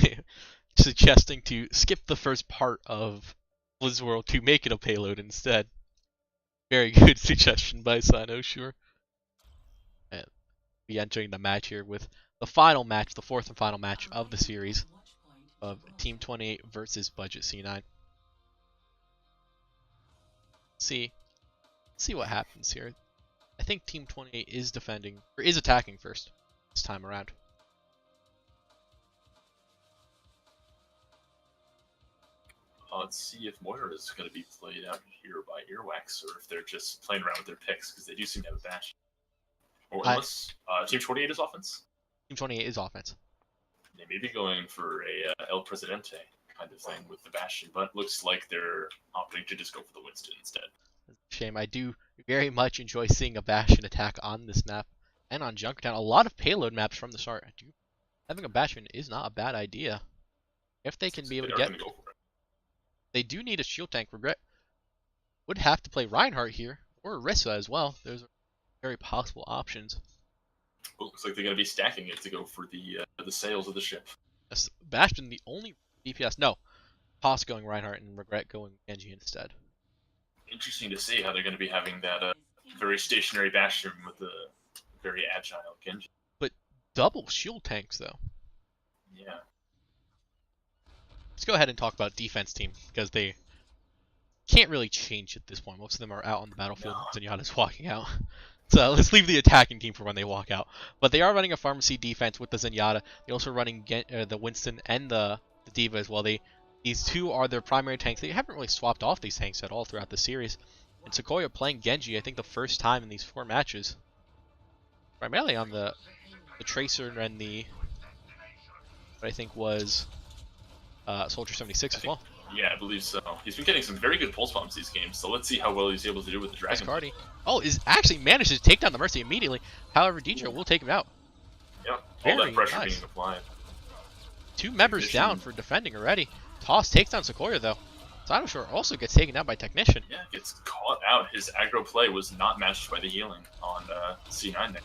suggesting to skip the first part of Blizzworld to make it a payload instead. Very good suggestion by Sino, sure. And we entering the match here with the final match, the fourth and final match of the series of Team 28 versus Budget C9. See what happens here. I think Team 28 is defending, or is attacking first this time around. Let's see if Moira is going to be played out here by Earwax, or if they're just playing around with their picks, because they do seem to have a bash. Or unless Team 28 is offense? Team 28 is offense. They may be going for a El Presidente kind of thing with the Bastion, but looks like they're opting to just go for the Winston instead. Shame. I do very much enjoy seeing a Bastion attack on this map and on Junkertown. A lot of payload maps from the start. Having a Bastion is not a bad idea. If they can be able to get... They do need a shield tank. Regret would have to play Reinhardt here, or Orisa as well. Those are very possible options. Well, looks like they're going to be stacking it to go for the sails of the ship. Yes, Bastion, the only DPS. No, Toss going Reinhardt and Regret going Genji instead. Interesting to see how they're going to be having that very stationary Bastion with a very agile Genji. But double shield tanks, though. Yeah. Let's go ahead and talk about defense team, because they can't really change at this point. Most of them are out on the battlefield. No. Zenyatta's walking out. So let's leave the attacking team for when they walk out. But they are running a pharmacy defense with the Zenyatta. They're also running the Winston and the D.Va as well. These two are their primary tanks. They haven't really swapped off these tanks at all throughout the series. And Sequoia playing Genji, I think the first time in these 4 matches. Primarily on the Tracer and the... what I think was... Soldier 76 as well. Yeah, I believe so. He's been getting some very good pulse bombs these games, so let's see how well he's able to do with the Dragon. Cardi. Oh, is actually manages to take down the Mercy immediately. However, DJ will take him out. Yep, all that pressure being applied. 2 members down for defending already. Toss takes down Sequoia though. Cynoshore also gets taken down by Technician. Yeah, gets caught out. His aggro play was not matched by the healing on C9 there.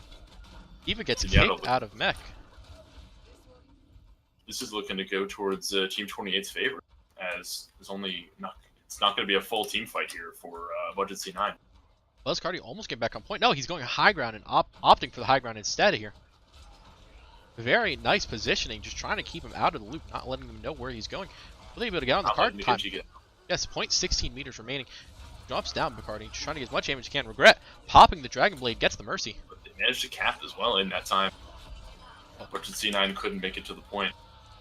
D.Va gets kicked out of mech. This is looking to go towards Team 28's favor, as it's not going to be a full team fight here for Budget C9. Buzzcardi almost get back on point. No, he's going high ground and opting for the high ground instead here. Very nice positioning, just trying to keep him out of the loop, not letting him know where he's going. Will they be able to get on the card time? Yes, 0.16 meters remaining. Drops down Bacardi, just trying to get as much damage as he can. Regret popping the Dragon Blade, gets the Mercy. But they managed to cap as well in that time. Budget C9 couldn't make it to the point.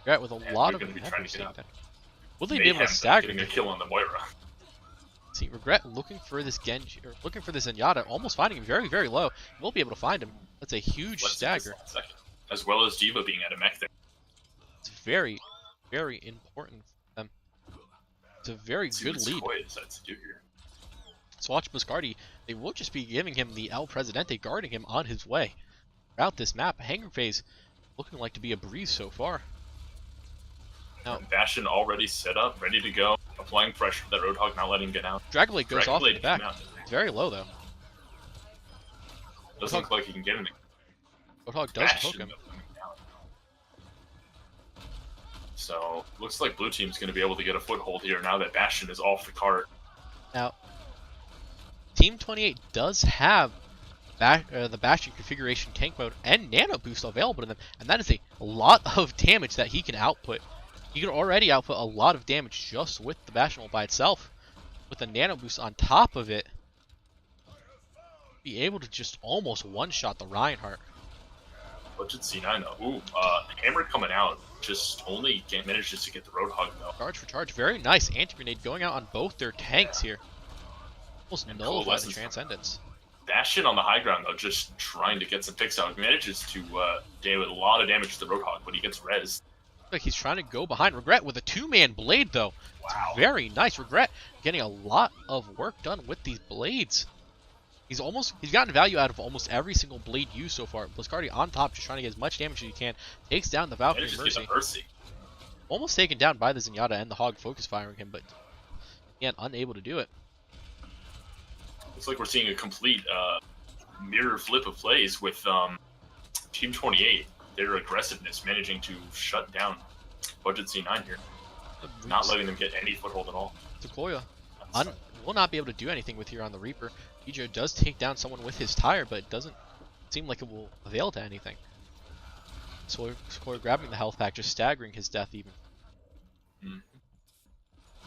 Regret with a lot of members. Will they be able to stagger? Getting a kill on the Moira. See, Regret looking for this Genji, or looking for this Zenyatta, almost finding him very, very low. Won't be able to find him. That's a huge stagger. As well as D.Va being at a mech there. It's very, very important for them. It's a very good lead. So watch Buscardi. They will just be giving him the El Presidente, guarding him on his way throughout this map. Hangar phase looking like to be a breeze so far. Now, Bastion already set up, ready to go, applying pressure to that Roadhog, not letting him get out. Dragon Blade goes off the back. It's very low though. Doesn't look like he can get anything. Roadhog does poke him. So, looks like Blue Team's going to be able to get a foothold here now that Bastion is off the cart. Now, Team 28 does have the Bastion configuration tank mode and nano boost available to them, and that is a lot of damage that he can output. He can already output a lot of damage just with the Bastion by itself. With the nano boost on top of it, be able to just almost one-shot the Reinhardt. Budget C9 though. Ooh, Hammer coming out. Just only manages to get the Roadhog though. Charge for charge. Very nice. Anti-grenade going out on both their tanks here. Almost nullifies the Transcendence. Bastion on the high ground though, just trying to get some picks out. He manages to deal with a lot of damage to the Roadhog, but he gets res. Like he's trying to go behind Regret with a 2-man blade though. Wow. It's very nice. Regret getting a lot of work done with these blades. He's gotten value out of almost every single blade used so far. Bliscardi on top, just trying to get as much damage as he can. Takes down the Valkyrie Mercy. Almost taken down by the Zenyatta and the Hog focus firing him, but again, unable to do it. Looks like we're seeing a complete mirror flip of plays with Team 28. Their aggressiveness managing to shut down Budget C9 here. Not letting them get any foothold at all. Sequoia will not be able to do anything with here on the Reaper. Ijo does take down someone with his tire, but it doesn't seem like it will avail to anything. Score grabbing the health pack, just staggering his death even.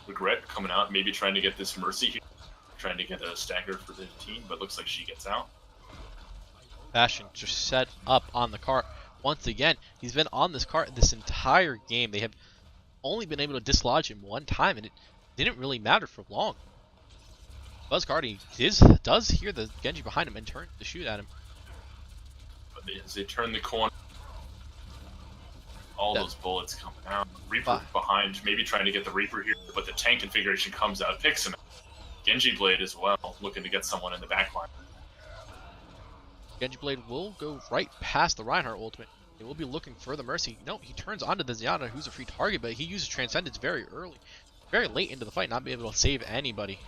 Regret coming out, maybe trying to get this Mercy here. Trying to get a stagger for the team, but looks like she gets out. Bastion just set up on the cart. Once again, he's been on this cart this entire game. They have only been able to dislodge him one time, and it didn't really matter for long. Buzzcardi does hear the Genji behind him and turns to shoot at him. But as they turn the corner, all those bullets coming out. Reaper behind, maybe trying to get the Reaper here, but the tank configuration comes out, picks him. Genji Blade as well, looking to get someone in the backline. Genji Blade will go right past the Reinhardt ultimate. They will be looking for the Mercy. No, he turns onto the Zenyatta, who's a free target, but he uses Transcendence very early, very late into the fight, not be able to save anybody.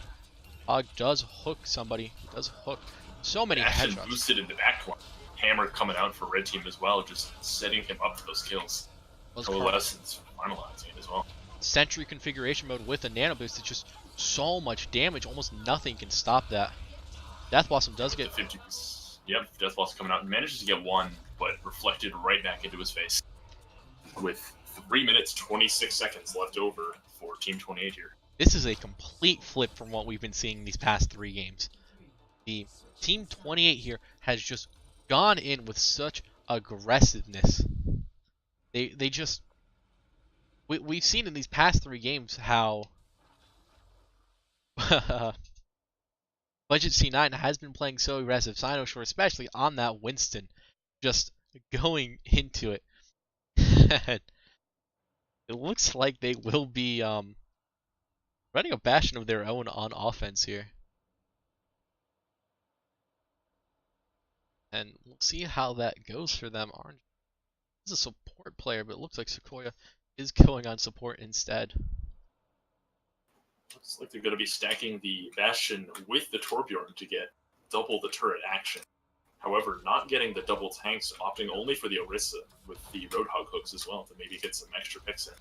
Hog does hook somebody. He does hook so many headshots. Boosted in the backline. Hammer coming out for red team as well, just setting him up for those kills. Coalescence finalizing it as well. Sentry configuration mode with a nano boost. It's just so much damage. Almost nothing can stop that. Death Blossom does get 50. Yep, Death Blossom coming out and manages to get one, but reflected right back into his face. With 3 minutes 26 seconds left over for Team 28 here. This is a complete flip from what we've been seeing these past 3 games. The Team 28 here has just gone in with such aggressiveness. They just we've seen in these past 3 games how Budget C9 has been playing so aggressive. Sinosure, especially on that Winston, just going into it. It looks like they will be running a Bastion of their own on offense here. And we'll see how that goes for them. Orange is a support player, but it looks like Sequoia is going on support instead. Looks like they're going to be stacking the Bastion with the Torbjorn to get double the turret action. However, not getting the double tanks, opting only for the Orisa with the Roadhog hooks as well to maybe get some extra picks in.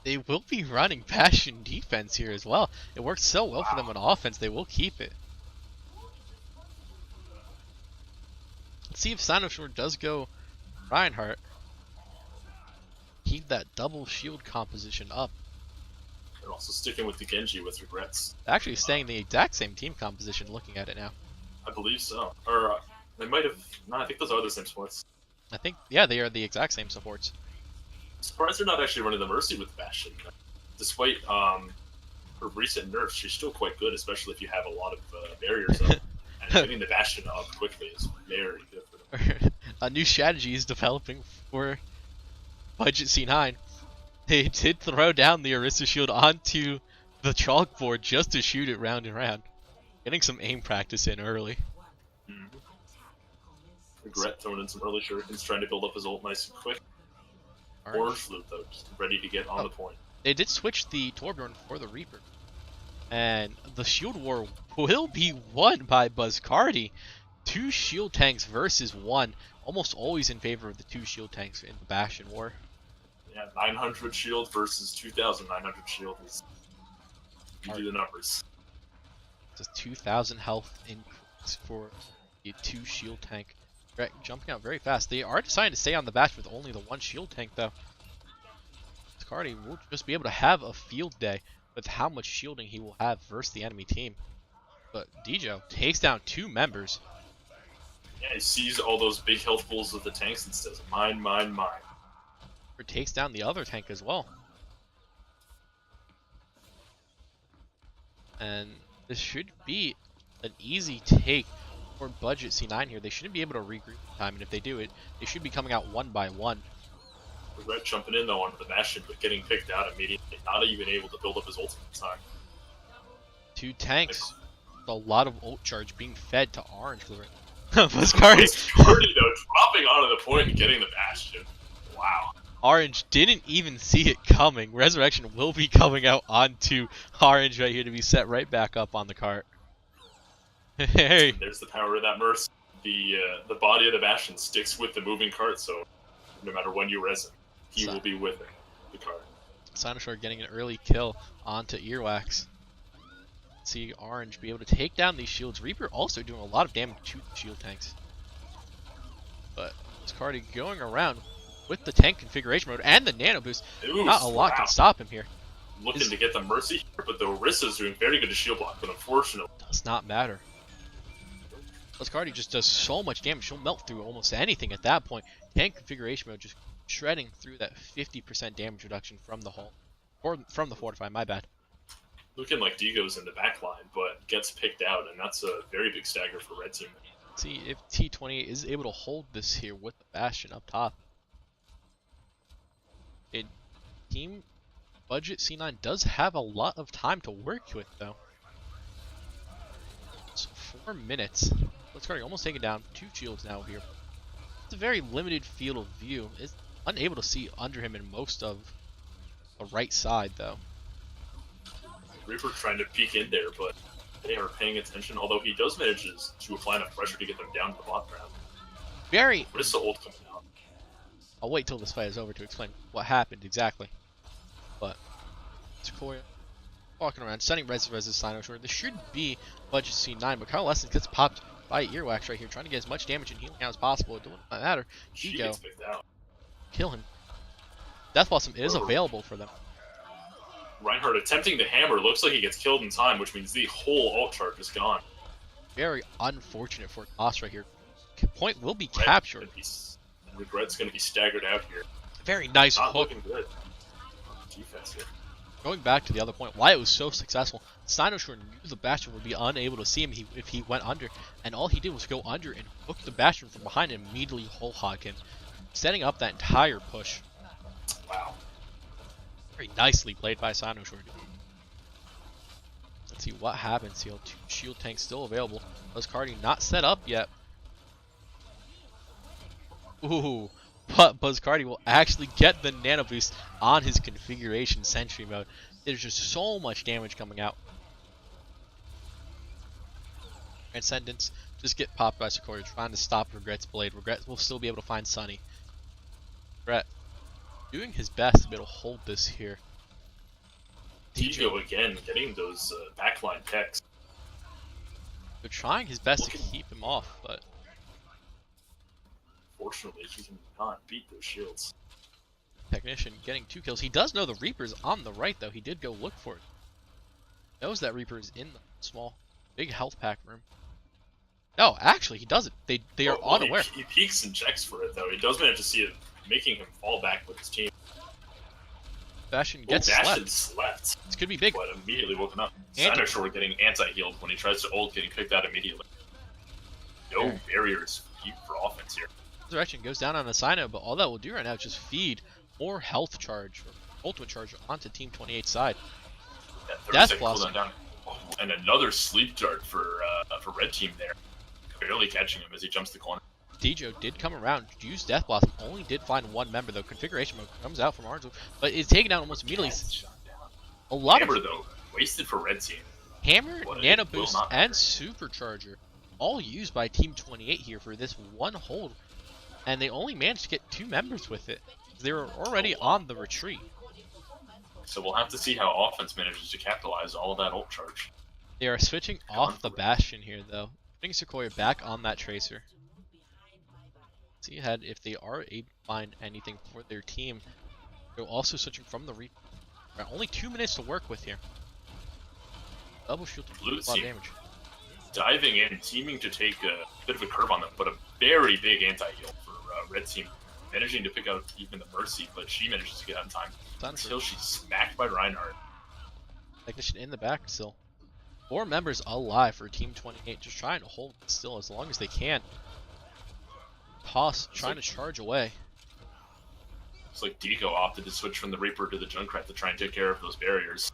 They will be running Bastion defense here as well. It works so well for them on offense, they will keep it. Let's see if Sinosure does go Reinhardt. Keep that double shield composition up. They're also sticking with the Genji with regrets. Actually staying the exact same team composition looking at it now. I believe so. Or they might have... No, I think those are the same supports. I think, yeah, they are the exact same supports. I'm surprised they're not actually running the Mercy with Bastion. Despite her recent nerfs, she's still quite good, especially if you have a lot of barriers up. And getting the Bastion up quickly is very good for them. A new strategy is developing for Budget C9. They did throw down the Orisa shield onto the chalkboard just to shoot it round and round. Getting some aim practice in early. Regret throwing in some early shurikens, trying to build up his ult nice and quick. Orange Flute, though, just ready to get on the point. They did switch the Torbjorn for the Reaper. And the shield war will be won by Buzzcardi. 2 shield tanks versus 1. Almost always in favor of the 2 shield tanks in the Bastion war. Yeah, 900 shield versus 2,900 shield. You do the numbers. It's a 2,000 health increase for the 2 shield tank. Jumping out very fast. They are deciding to stay on the Bastion with only the 1 shield tank, though. Buzzcardi will just be able to have a field day with how much shielding he will have versus the enemy team. But Dijo takes down 2 members. Yeah, he sees all those big health pools of the tanks and says, mine, mine, mine. Or takes down the other tank as well. And this should be an easy take for Budget C9 here. They shouldn't be able to regroup in time, and if they do it, they should be coming out 1 by 1. Regret jumping in though onto the Bastion, but getting picked out immediately. Not even able to build up his ultimate time. 2 tanks. A lot of ult charge being fed to Orange. Buzzcardi though dropping onto the point and getting the Bastion. Wow. Orange didn't even see it coming. Resurrection will be coming out onto Orange right here to be set right back up on the cart. Hey. And there's the power of that Mercy. The body of the Bastion sticks with the moving cart, so no matter when you res him, he will be with the cart. Sinosure getting an early kill onto Earwax. See Orange be able to take down these shields. Reaper also doing a lot of damage to the shield tanks. But Cardi going around with the tank configuration mode and the nano boost. Ooh, Not a lot can stop him here. Looking to get the mercy here, but the Orissa's doing very good to shield block, but unfortunately does not matter. Cardi just does so much damage. She'll melt through almost anything at that point. Tank configuration mode just shredding through that 50% damage reduction from the hull. Or from the Fortify, my bad. Looking like Digo's in the back line, but gets picked out, and that's a very big stagger for Red Team. See if T-28 is able to hold this here with the Bastion up top. Team Budget C9 does have a lot of time to work with, though. So 4 minutes. Cardi almost taken down. 2 shields now here. It's a very limited field of view. Is unable to see under him in most of the right side, though. Reaper trying to peek in there, but they are paying attention, although he does manage to apply enough pressure to get them down to the bot ground. Very. What is the ult coming out? I'll wait till this fight is over to explain what happened exactly. But Sequoia walking around, sending Res Sino short. This should be Budget C9, but Carl Lessons gets popped by Earwax right here, trying to get as much damage and healing out as possible. It doesn't matter. She gets picked out. Kill him. Death Blossom is available for them. Reinhardt attempting to hammer, looks like he gets killed in time, which means the whole ult charge is gone. Very unfortunate for Boss right here. Point will be captured. Regret's going to be staggered out here. Very nice Not hook. looking good. Defense here. Going back to the other point, why it was so successful, Sinoshore knew the Bastion would be unable to see him if he went under, and all he did was go under and hook the Bastion from behind and immediately whole hog him, setting up that entire push. Wow. Very nicely played by Sinoshore. Let's see what happens here. 2 shield tanks still available. Buzzcardi not set up yet. Ooh, but Buzzcardi will actually get the nano boost on his configuration sentry mode. There's just so much damage coming out. Transcendence just get popped by Sequoia, trying to stop Regret's blade. Regret will still be able to find Sunny. Regret doing his best to be able to hold this here. Digo again, getting those backline techs. They're trying his best to keep him off, but fortunately he cannot beat those shields. Technician getting 2 kills. He does know the Reaper's on the right, though. He did go look for it. Knows that Reaper is in the small, big health pack room. No, actually, he doesn't. They are unaware. He peeks and checks for it, though. He does manage to see it, making him fall back with his team. Bastion gets slept. This could be big. But immediately woken up. Sinoshore getting anti-healed when he tries to ult, getting picked out immediately. No barriers for offense here. Resurrection goes down on the Sino, but all that will do right now is just feed more health charge, or ultimate charge, onto Team 28's side. Death Blossom. Oh, and another sleep dart for Red Team there. Barely catching him as he jumps the corner. Dijo did come around, used Death Blossom, only did find 1 member though. Configuration mode comes out from Orange, but is taken down almost immediately. A lot Hammer, though, wasted for Red Team. Hammer, Nano Boost, and Supercharger, all used by Team 28 here for this one hold, and they only managed to get 2 members with it. They were already on the retreat. So we'll have to see how offense manages to capitalize all of that ult charge. They are switching off the Bastion here, though, putting Sequoia back on that Tracer. See ahead if they are able to find anything for their team. They're also switching from the Reaper. Right, only 2 minutes to work with here. Double shield to do a lot of damage. Diving in, seeming to take a bit of a curve on them, but a very big anti-heal for Red Team. Managing to pick out even the Mercy, but she manages to get out in time. Until she's smacked by Reinhardt. Technician in the back still. 4 members alive for Team 28, just trying to hold it still as long as they can. Toss trying to charge away. Looks like Digo opted to switch from the Reaper to the Junkrat to try and take care of those barriers.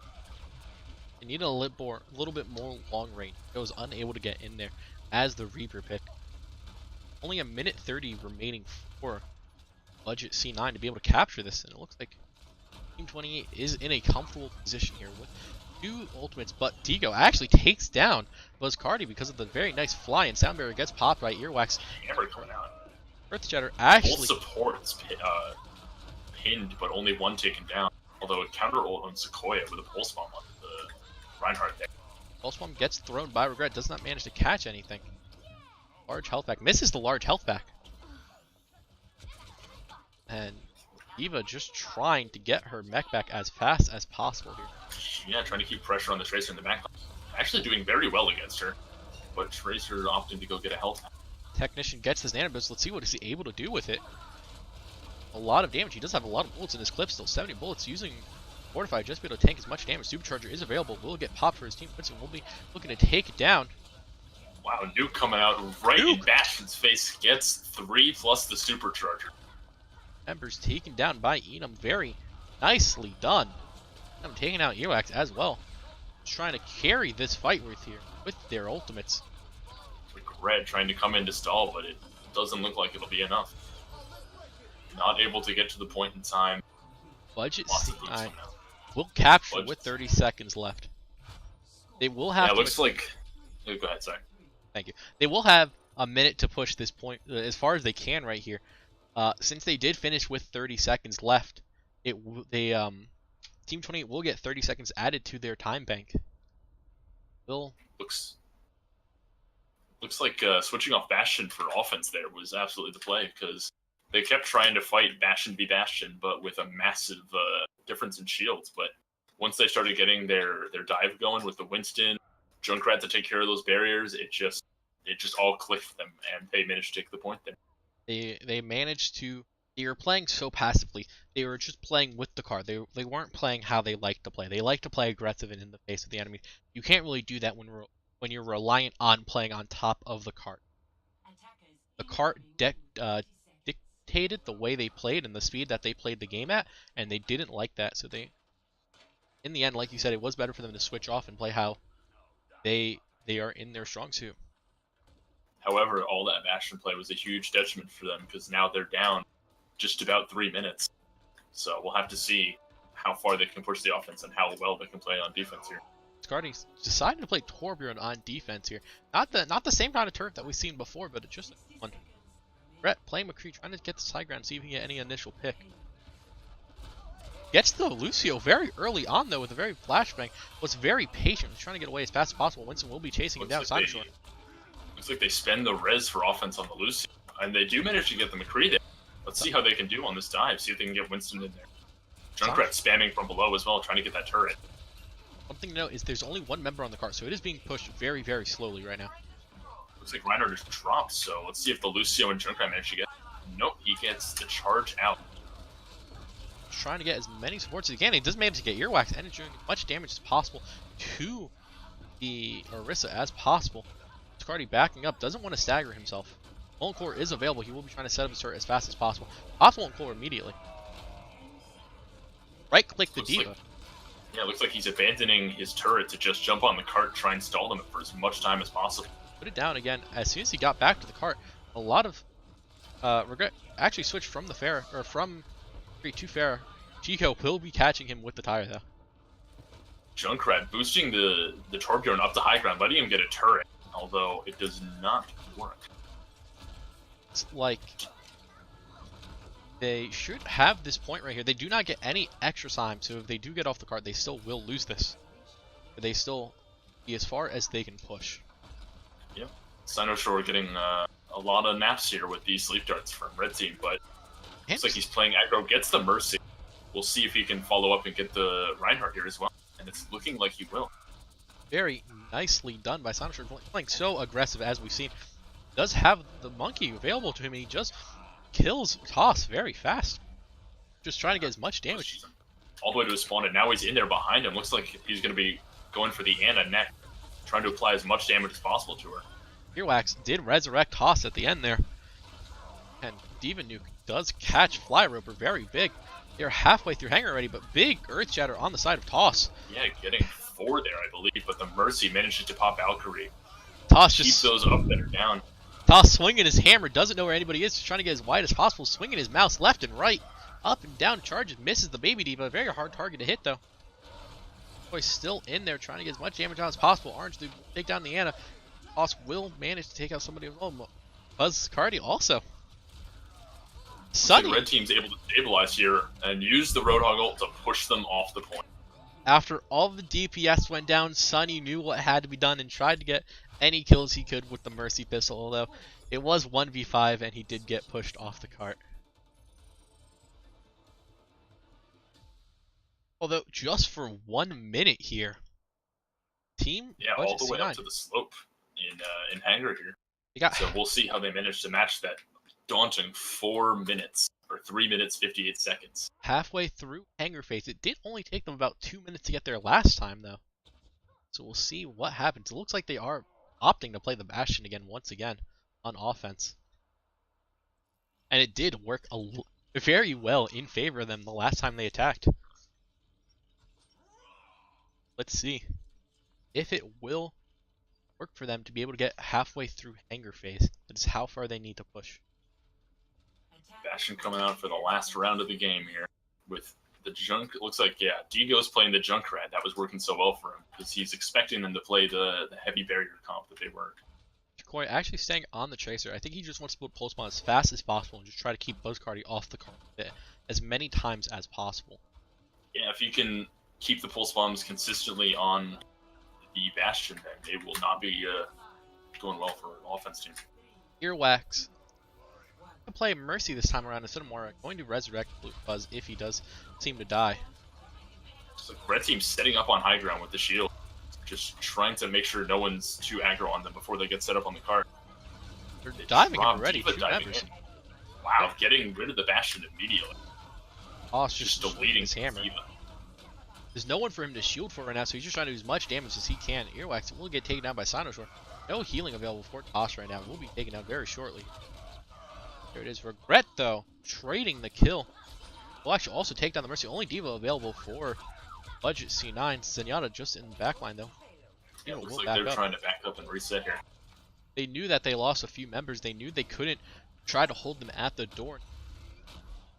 They need a little bit more long range. He was unable to get in there as the Reaper pick. Only 1:30 remaining for Budget C9 to be able to capture this, and it looks like Team 28 is in a comfortable position here with 2 ultimates, but Digo actually takes down Buzzcardi because of the very nice fly, and Sound Barrier gets popped by Earwax. Hammer coming out. Earth Shatter actually... Both supports pinned, but only 1 taken down. Although a counter ult on Sequoia with a pulse bomb on the Reinhardt there. Pulse Bomb gets thrown by Regret, does not manage to catch anything. Large health back, misses the large health back. And Eva just trying to get her mech back as fast as possible here. Yeah, trying to keep pressure on the Tracer in the back. Actually doing very well against her, but Tracer opting to go get a health back. Technician gets his nanoboost. Let's see what is he able to do with it. A lot of damage. He does have a lot of bullets in his clip still. 70 bullets using Fortify just to be able to tank as much damage. Supercharger is available. Will get popped for his team. Winston will be looking to take it down. Wow, Nuke coming out right in Bastion's face. Gets 3 plus the Supercharger. Members taken down by Enum. Very nicely done. I'm taking out Earwax as well. Just trying to carry this fight with here with their ultimates. Red trying to come in to stall, but it doesn't look like it'll be enough. Not able to get to the point in time. Budget C9 will capture with 30 seconds left. They will have. Yeah, it looks like. Oh, go ahead, sorry. Thank you. They will have a minute to push this point as far as they can right here. Since they did finish with 30 seconds left, Team 28 will get 30 seconds added to their time bank. Looks like switching off Bastion for offense there was absolutely the play, because they kept trying to fight Bastion v Bastion, but with a massive difference in shields. But once they started getting their dive going with the Winston, Junkrat to take care of those barriers, it just all clicked for them, and they managed to take the point there. They managed to. They were playing so passively. They were just playing with the card. They weren't playing how they like to play. They like to play aggressive and in the face of the enemy. You can't really do that when you're reliant on playing on top of the cart. The cart dictated the way they played and the speed that they played the game at, and they didn't like that. So in the end, like you said, it was better for them to switch off and play how they are in their strong suit. However, all that Bastion play was a huge detriment for them, because now they're down just about 3 minutes. So we'll have to see how far they can push the offense and how well they can play on defense here. Scardy's decided to play Torbjorn on defense here. Not the same kind of turf that we've seen before, but it's just one. Brett playing McCree, trying to get the side ground, see if he can get any initial pick. Gets the Lucio very early on, though, with a very flashbang. Was very patient, trying to get away as fast as possible. Winston will be chasing him down. Looks like they spend the res for offense on the Lucio, and they do manage to get the McCree there. Let's see how they can do on this dive, see if they can get Winston in there. Junkrat spamming from below as well, trying to get that turret. One thing to note is there's only one member on the cart, so it is being pushed very, very slowly right now. Looks like Reinhardt just dropped, so let's see if the Lucio and Junkrat manage to get. Nope, he gets the charge out. Trying to get as many supports as he can. He does manage to get Earwax and doing as much damage as possible to the Orisa as possible. Scardy backing up, doesn't want to stagger himself. Molten Core is available. He will be trying to set up his turret as fast as possible. Pops Molten Core immediately. Right click the Diva. Yeah, it looks like he's abandoning his turret to just jump on the cart, try and stall them for as much time as possible. Put it down again. As soon as he got back to the cart, a lot of Regret actually switched from the Fair, or from Free to Fair. Chico will be catching him with the tire though. Junkrat boosting the Torbjorn up to high ground, letting him get a turret, although it does not work. It's like they should have this point right here. They do not get any extra time, so if they do get off the cart, they still will lose this. But they still be as far as they can push. Yep. Sinoshore getting a lot of naps here with these sleep darts from Red Team, but looks like he's playing aggro, gets the Mercy. We'll see if he can follow up and get the Reinhardt here as well, and it's looking like he will. Very nicely done by Sinoshore, playing so aggressive as we've seen. Does have the monkey available to him, and he just kills Toss very fast. Just trying to get as much damage. All the way to his spawn, and now he's in there behind him. Looks like he's going to be going for the Ana neck, trying to apply as much damage as possible to her. Earwax did resurrect Toss at the end there. And Diva Nuke does catch Flyroper very big. They're halfway through Hangar already, but big Earth Shatter on the side of Toss. Yeah, getting 4 there, I believe, but the Mercy manages to pop Valkyrie. Toss keep just those up that are down. Toss swinging his hammer, doesn't know where anybody is, just trying to get as wide as possible, swinging his mouse left and right, up and down, charges, misses the Baby Diva. Very hard target to hit though. Boy's still in there trying to get as much damage out as possible. Orange to take down the Ana. Toss will manage to take out somebody as well. Buzz Cardi also. Sunny. The red team's able to stabilize here and use the Roadhog ult to push them off the point. After all the DPS went down, Sunny knew what had to be done and tried to get any kills he could with the Mercy pistol, although it was 1v5 and he did get pushed off the cart. Although, just for 1 minute here, team all Budget the way C9, up to the slope in Hangar here. got So we'll see how they manage to match that daunting 4 minutes, or 3 minutes, 58 seconds. halfway through Hangar Phase. It did only take them about 2 minutes to get there last time, though. So we'll see what happens. It looks like they are opting to play the Bastion again, once again, on offense. And it did work very well in favor of them the last time they attacked. Let's see if it will work for them to be able to get halfway through Hangar Phase. That is how far they need to push. Bastion coming out for the last round of the game here with the junk. It looks like, Digo's playing the Junkrat. That was working so well for him because he's expecting them to play the heavy barrier comp that they work. Koi actually staying on the Tracer. I think he just wants to put Pulse Bomb as fast as possible and just try to keep Buzzcardi off the carpet as many times as possible. Yeah, if you can keep the Pulse Bombs consistently on the Bastion, then they will not be going well for an offense team. Earwax can play Mercy this time around instead of Moira. Going to resurrect Buzz if he does seem to die. So red team's setting up on high ground with the shield, just trying to make sure no one's too aggro on them before they get set up on the cart. They're diving him already. Diva diving in. Wow, getting rid of the Bastion immediately. Oh, it's just deleting his hammer. Diva. There's no one for him to shield for right now, so he's just trying to do as much damage as he can. Earwax will get taken down by Sinosaur. No healing available for Toss right now. Will be taken down very shortly. There it is. Regret, though, trading the kill. Will actually also take down the Mercy. Only Diva available for Budget C9. Zenyatta just in the backline, though. Yeah, it looks like they're trying to back up and reset here. They knew that they lost a few members. They knew they couldn't try to hold them at the door.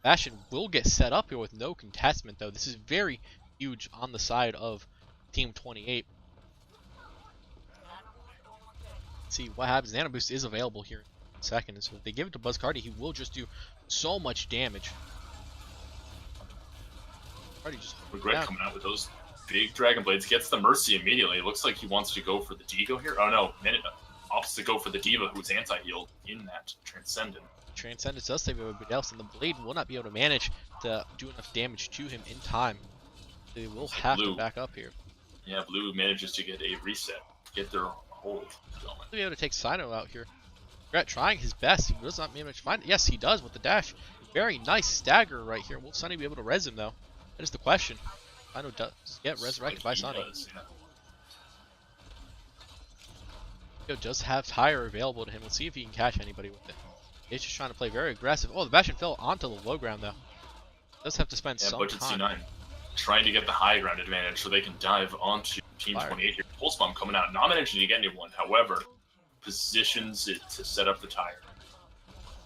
Bastion will get set up here with no contestment, though. This is very huge on the side of Team 28. Let's see what happens. Nano Boost is available here in a second, and so if they give it to Buzzcardi, he will just do so much damage. Just Regret coming out with those big Dragon Blades, gets the Mercy immediately. It looks like he wants to go for the Digo here. Oh no, opts to go for the Diva, who's anti-healed in that Transcendent. Transcendence does save everybody else, and the Blade will not be able to manage to do enough damage to him in time. They will have to back up here. Yeah, Blue manages to get a reset, get their hold going. He'll be able to take Sino out here. Regret trying his best. He does not manage to find it. Yes, he does with the dash. Very nice stagger right here. Will Sunny be able to res him, though? That is the question. Sino does get resurrected by Sunny. He does have Tire available to him. Let's see if he can catch anybody with it. He's just trying to play very aggressive. Oh, the Bastion fell onto the low ground, though. Does have to spend some Budget time. C9 trying to get the high ground advantage so they can dive onto Team 28 here. Pulse Bomb coming out, not managing to get anyone. However, positions it to set up the Tire.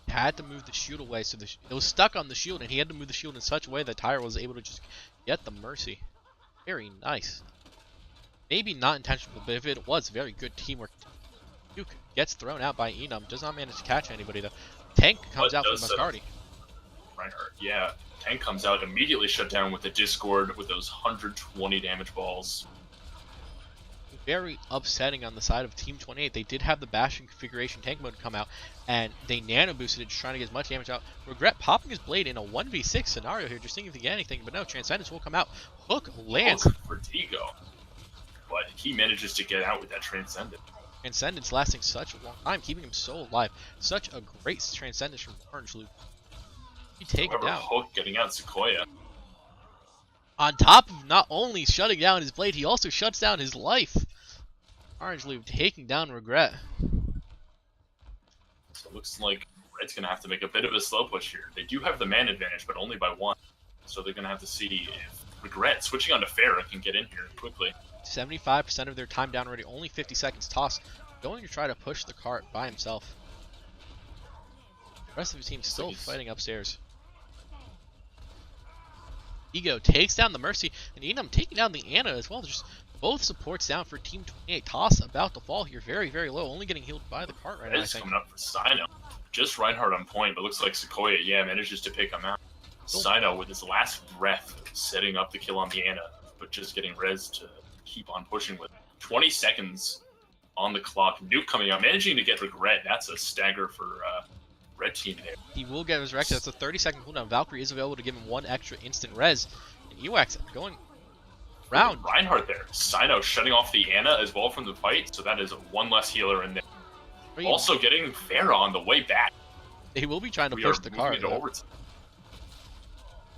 Had to move the shield away, so it was stuck on the shield, and he had to move the shield in such a way that Tire was able to just get the Mercy. Very nice. Maybe not intentional, but if it was, very good teamwork. Duke gets thrown out by Enum, does not manage to catch anybody though. Tank comes out from Buzzcardi. Reinhardt, yeah. Tank comes out, immediately shut down with the Discord with those 120 damage balls. Very upsetting on the side of Team 28. They did have the Bastion configuration tank mode come out, and they nano boosted it, just trying to get as much damage out. Regret popping his blade in a 1v6 scenario here, just thinking if they get anything, but no, Transcendence will come out. Hook lands. Hook for Digo, but he manages to get out with that Transcendent. Transcendence lasting such a long time, keeping him so alive. Such a great Transcendence from Orange Loop. He take it down. Hook getting out Sequoia. On top of not only shutting down his blade, he also shuts down his life. Orange Loop taking down Regret. So it looks like Red's going to have to make a bit of a slow push here. They do have the man advantage, but only by 1. So they're going to have to see if Regret, switching on to Farah, can get in here quickly. 75% of their time down already, only 50 seconds. Toss going to try to push the cart by himself. The rest of the team still fighting upstairs. Ego takes down the Mercy, and Enum taking down the Ana as well. Just both supports down for Team 28. Toss about to fall here, very, very low, only getting healed by the cart right now, I think. Coming up for Sino. Just Reinhardt on point, but looks like Sequoia, manages to pick him out. Sino with his last breath, setting up the kill on the Ana. but just getting res to keep on pushing with 20 seconds on the clock. Nuke coming out, managing to get regret. That's a stagger for red team there. He will get resurrected. That's a 30-second cooldown. Valkyrie is available to give him 1 extra instant res. And Ewax going round. Reinhardt there. Sino shutting off the Ana as well from the fight, so that is 1 less healer in there. Also getting Pharah on the way back. They will be trying to push the card.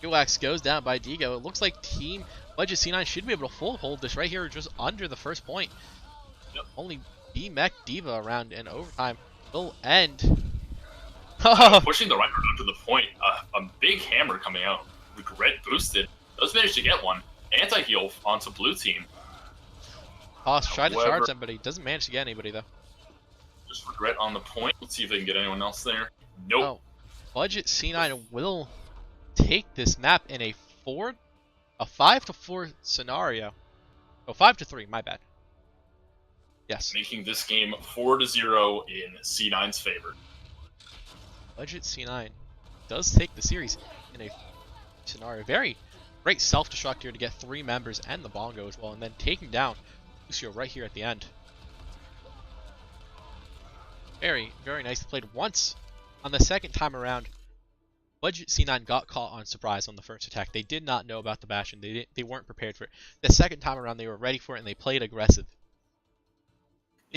Ewax goes down by Digo. It looks like Team Budget C9 should be able to full hold this right here just under the first point. Yep. Only B-Mech Diva around in overtime will end. Pushing the Reinhardt onto the point. A big hammer coming out. Regret boosted. Does manage to get one. Anti-heal onto blue team. Hoss tried to charge somebody. Doesn't manage to get anybody though. Just Regret on the point. Let's see if they can get anyone else there. Nope. Oh. Budget C9 will take this map in a 5-4 scenario. Oh, 5-3, my bad. Yes. Making this game 4-0 in C9's favor. Budget C9 does take the series in a scenario. Very great self-destruct here to get 3 members and the bongo as well, and then taking down Lucio right here at the end. Very, very nicely played. Once on the second time around, Budget C9 got caught on surprise on the first attack. They did not know about the Bastion. They weren't prepared for it. The second time around, they were ready for it and they played aggressive.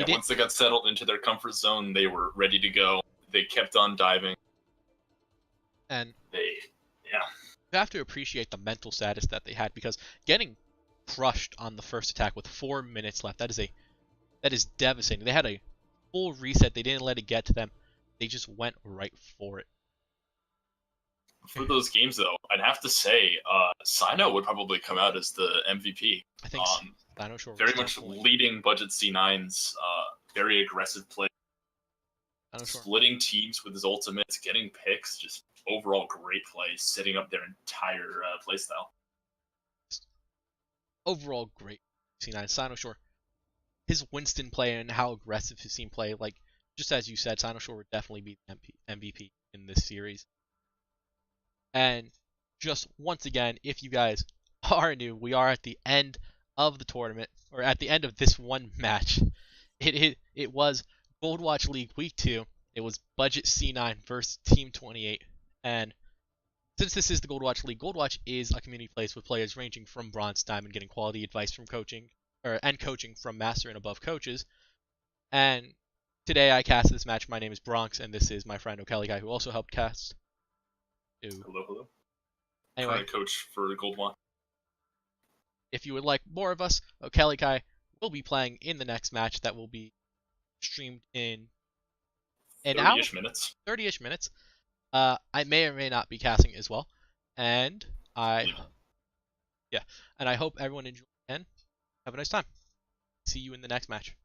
Once they got settled into their comfort zone, they were ready to go. They kept on diving. And you have to appreciate the mental status that they had, because getting crushed on the first attack with 4 minutes left, that is devastating. They had a full reset. They didn't let it get to them. They just went right for it. For those games, though, I'd have to say Sino would probably come out as the MVP. I think Sino sure very much leading Budget C9's very aggressive play. Splitting teams with his ultimates, getting picks, just overall great play, setting up their entire playstyle. Overall great C9. Sino Shore, his Winston play and how aggressive his team play, like just as you said, Sino Shore would definitely be the MVP in this series. And just once again, if you guys are new, we are at the end of the tournament, or at the end of this one match. It was Goldwatch League Week 2. It was Budget C9 versus Team 28. And since this is the Goldwatch League, Goldwatch is a community place with players ranging from bronze to diamond, getting quality advice from coaching from master and above coaches. And today I cast this match. My name is Bronx, and this is my friend O'Kelly Guy, who also helped cast. Hello. Anyway, trying to coach for Goldwatch. If you would like more of us, O'Kelly Guy will be playing in the next match that will be streamed in an 30-ish minutes. 30-ish minutes. I may or may not be casting as well, and I hope everyone enjoys and have a nice time. See you in the next match.